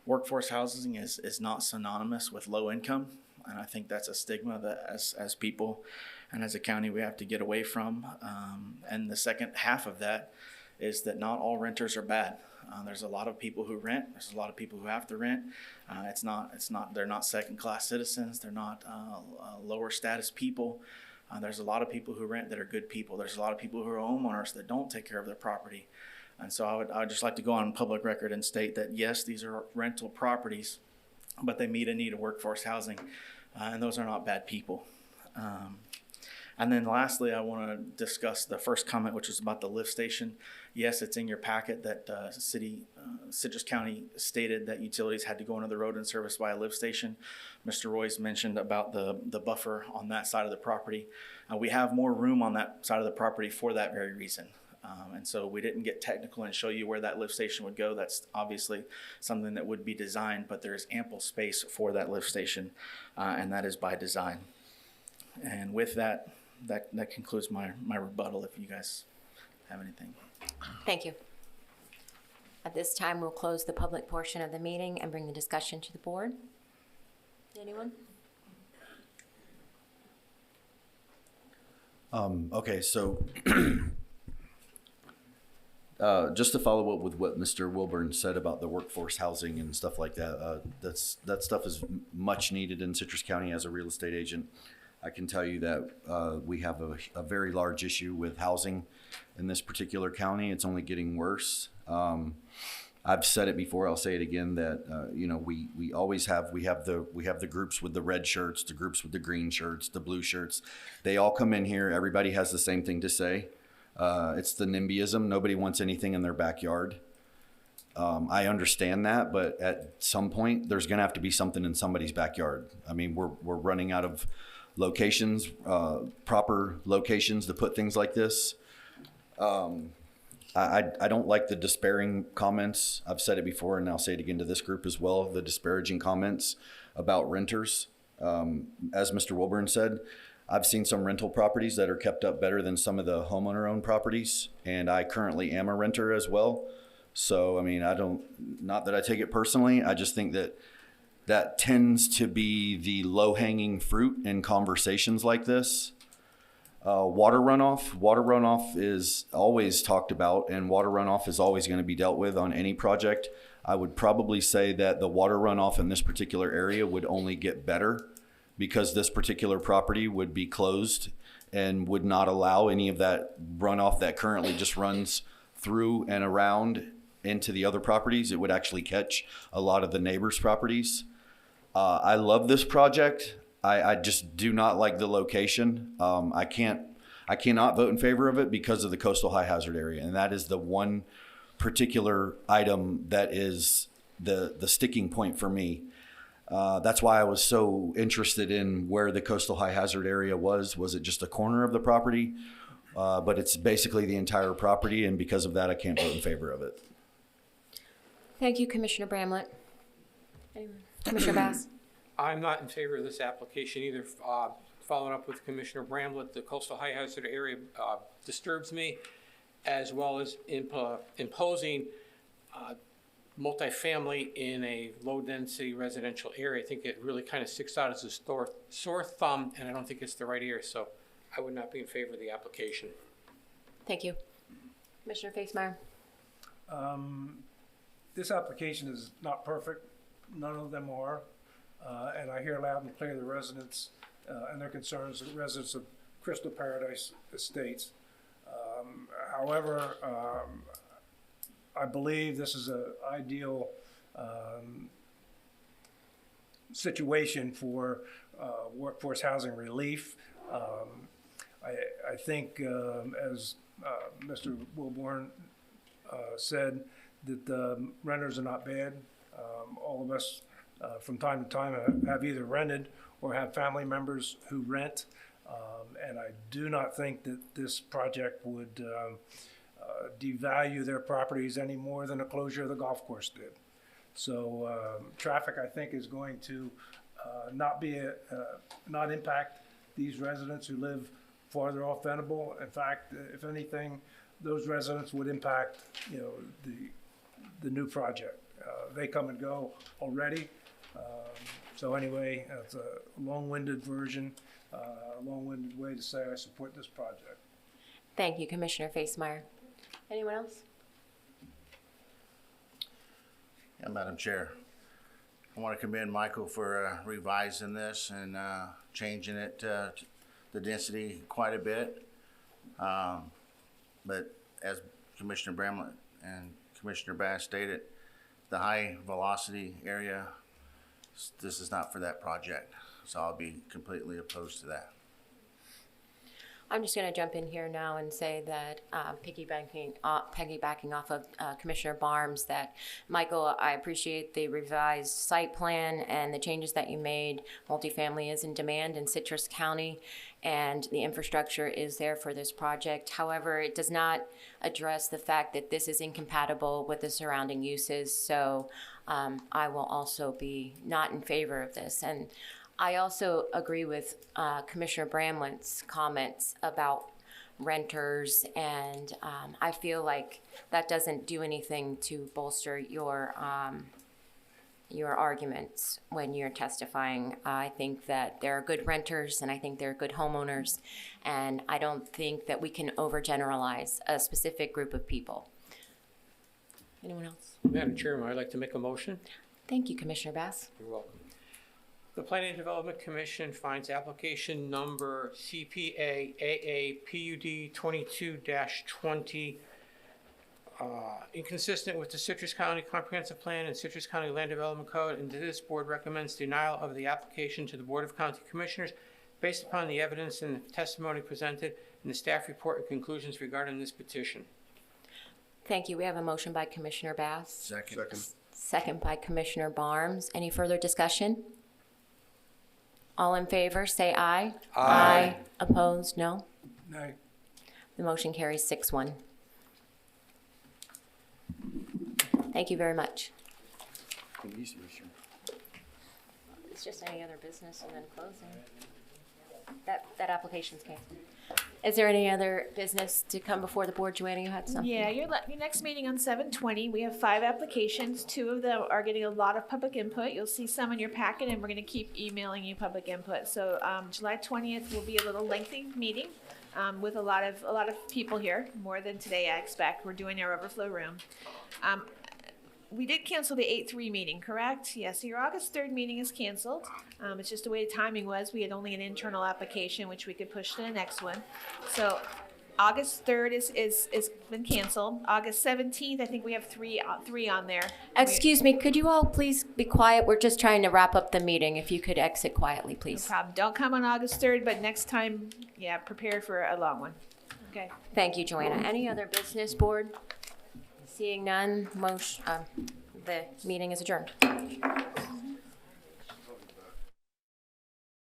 workforce housing is not synonymous with low income, and I think that's a stigma that as people and as a county we have to get away from. And the second half of that is that not all renters are bad. There's a lot of people who rent. There's a lot of people who have to rent. They're not second-class citizens. They're not lower status people. There's a lot of people who rent that are good people. There's a lot of people who are homeowners that don't take care of their property. And so I would just like to go on public record and state that, yes, these are rental properties, but they meet a need of workforce housing, and those are not bad people. And then lastly, I want to discuss the first comment, which is about the lift station. Yes, it's in your packet that Citrus County stated that utilities had to go into the road and service by a lift station. Mr. Royce mentioned about the buffer on that side of the property. We have more room on that side of the property for that very reason. And so we didn't get technical and show you where that lift station would go. That's obviously something that would be designed, but there's ample space for that lift station, and that is by design. And with that concludes my rebuttal, if you guys have anything. Thank you. At this time, we'll close the public portion of the meeting and bring the discussion to the board. Anyone? Okay, so just to follow up with what Mr. Wilburn said about the workforce housing and stuff like that, that stuff is much needed in Citrus County as a real estate agent. I can tell you that we have a very large issue with housing in this particular county. It's only getting worse. I've said it before. I'll say it again. That we always have the groups with the red shirts, the groups with the green shirts, the blue shirts. They all come in here. Everybody has the same thing to say. It's the NIMBYism. Nobody wants anything in their backyard. I understand that, but at some point, there's going to have to be something in somebody's backyard. I mean, we're running out of locations, proper locations to put things like this. I don't like the despairing comments. I've said it before, and I'll say it again to this group as well, the disparaging comments about renters. As Mr. Wilburn said, I've seen some rental properties that are kept up better than some of the homeowner-owned properties, and I currently am a renter as well. So, I mean, not that I take it personally, I just think that tends to be the low-hanging fruit in conversations like this. Water runoff is always talked about, and water runoff is always going to be dealt with on any project. I would probably say that the water runoff in this particular area would only get better because this particular property would be closed and would not allow any of that runoff that currently just runs through and around into the other properties. It would actually catch a lot of the neighbors' properties. I love this project. I just do not like the location. I cannot vote in favor of it because of the coastal high hazard area. And that is the one particular item that is the sticking point for me. That's why I was so interested in where the coastal high hazard area was. Was it just a corner of the property? But it's basically the entire property. And because of that, I can't vote in favor of it. Thank you, Commissioner Bramlett. Commissioner Bass? I'm not in favor of this application either. Following up with Commissioner Bramlett, the coastal high hazard area disturbs me, as well as imposing multifamily in a low-density residential area. I think it really kind of sticks out as a sore thumb, and I don't think it's the right area, so I would not be in favor of the application. Thank you. Commissioner Facemeyer? This application is not perfect. None of them are. And I hear loud and clear the residents and their concerns, the residents of Crystal Paradise Estates. However, I believe this is an ideal situation for workforce housing relief. I think, as Mr. Wilborn said, that renters are not bad. All of us from time to time have either rented or have family members who rent. And I do not think that this project would devalue their properties any more than the closure of the golf course did. So traffic, I think, is going to not impact these residents who live farther off Venable. In fact, if anything, those residents would impact, the new project. They come and go already. So anyway, it's a long-winded version, long-winded way to say I support this project. Thank you, Commissioner Facemeyer. Anyone else? Yeah, Madam Chair. I want to commend Michael for revising this and changing it, the density quite a bit. But as Commissioner Bramlett and Commissioner Bass stated, the high velocity area, this is not for that project. So I'll be completely opposed to that. I'm just going to jump in here now and say that piggybacking off of Commissioner Barnes, that Michael, I appreciate the revised site plan and the changes that you made. Multifamily is in demand in Citrus County, and the infrastructure is there for this project. However, it does not address the fact that this is incompatible with the surrounding uses. So I will also be not in favor of this. And I also agree with Commissioner Bramlett's comments about renters, and I feel like that doesn't do anything to bolster your your arguments when you're testifying. I think that there are good renters and I think there are good homeowners, and I don't think that we can overgeneralize a specific group of people. Anyone else? Madam Chairman, I'd like to make a motion. Thank you, Commissioner Bass. You're welcome. The Planning and Development Commission finds application number CPA AA PUD 22-20 inconsistent with the Citrus County Comprehensive Plan and Citrus County Land Development Code, and this board recommends denial of the application to the Board of County Commissioners based upon the evidence and the testimony presented in the staff report and conclusions regarding this petition. Thank you. We have a motion by Commissioner Bass. Second. Second by Commissioner Barnes. Any further discussion? All in favor, say aye. Aye. Opposed, no. Nay. The motion carries 6-1. Thank you very much. It's just any other business and then closing. That application's canceled. Is there any other business to come before the board? Joanna, you had something? Yeah, your next meeting on 7/20, we have 5 applications. 2 of them are getting a lot of public input. You'll see some in your packet, and we're going to keep emailing you public input. So July 20th will be a little lengthy meeting with a lot of people here, more than today I expect. We're doing our overflow room. We did cancel the 8/3 meeting, correct? Yes, so your August 3rd meeting is canceled. It's just the way the timing was. We had only an internal application, which we could push to the next one. So August 3rd is been canceled. August 17th, I think we have three on there. Excuse me, could you all please be quiet? We're just trying to wrap up the meeting. If you could exit quietly, please. No problem. Don't come on August 3rd, but next time, yeah, prepare for a long one. Okay. Thank you, Joanna. Any other business, board? Seeing none, the meeting is adjourned.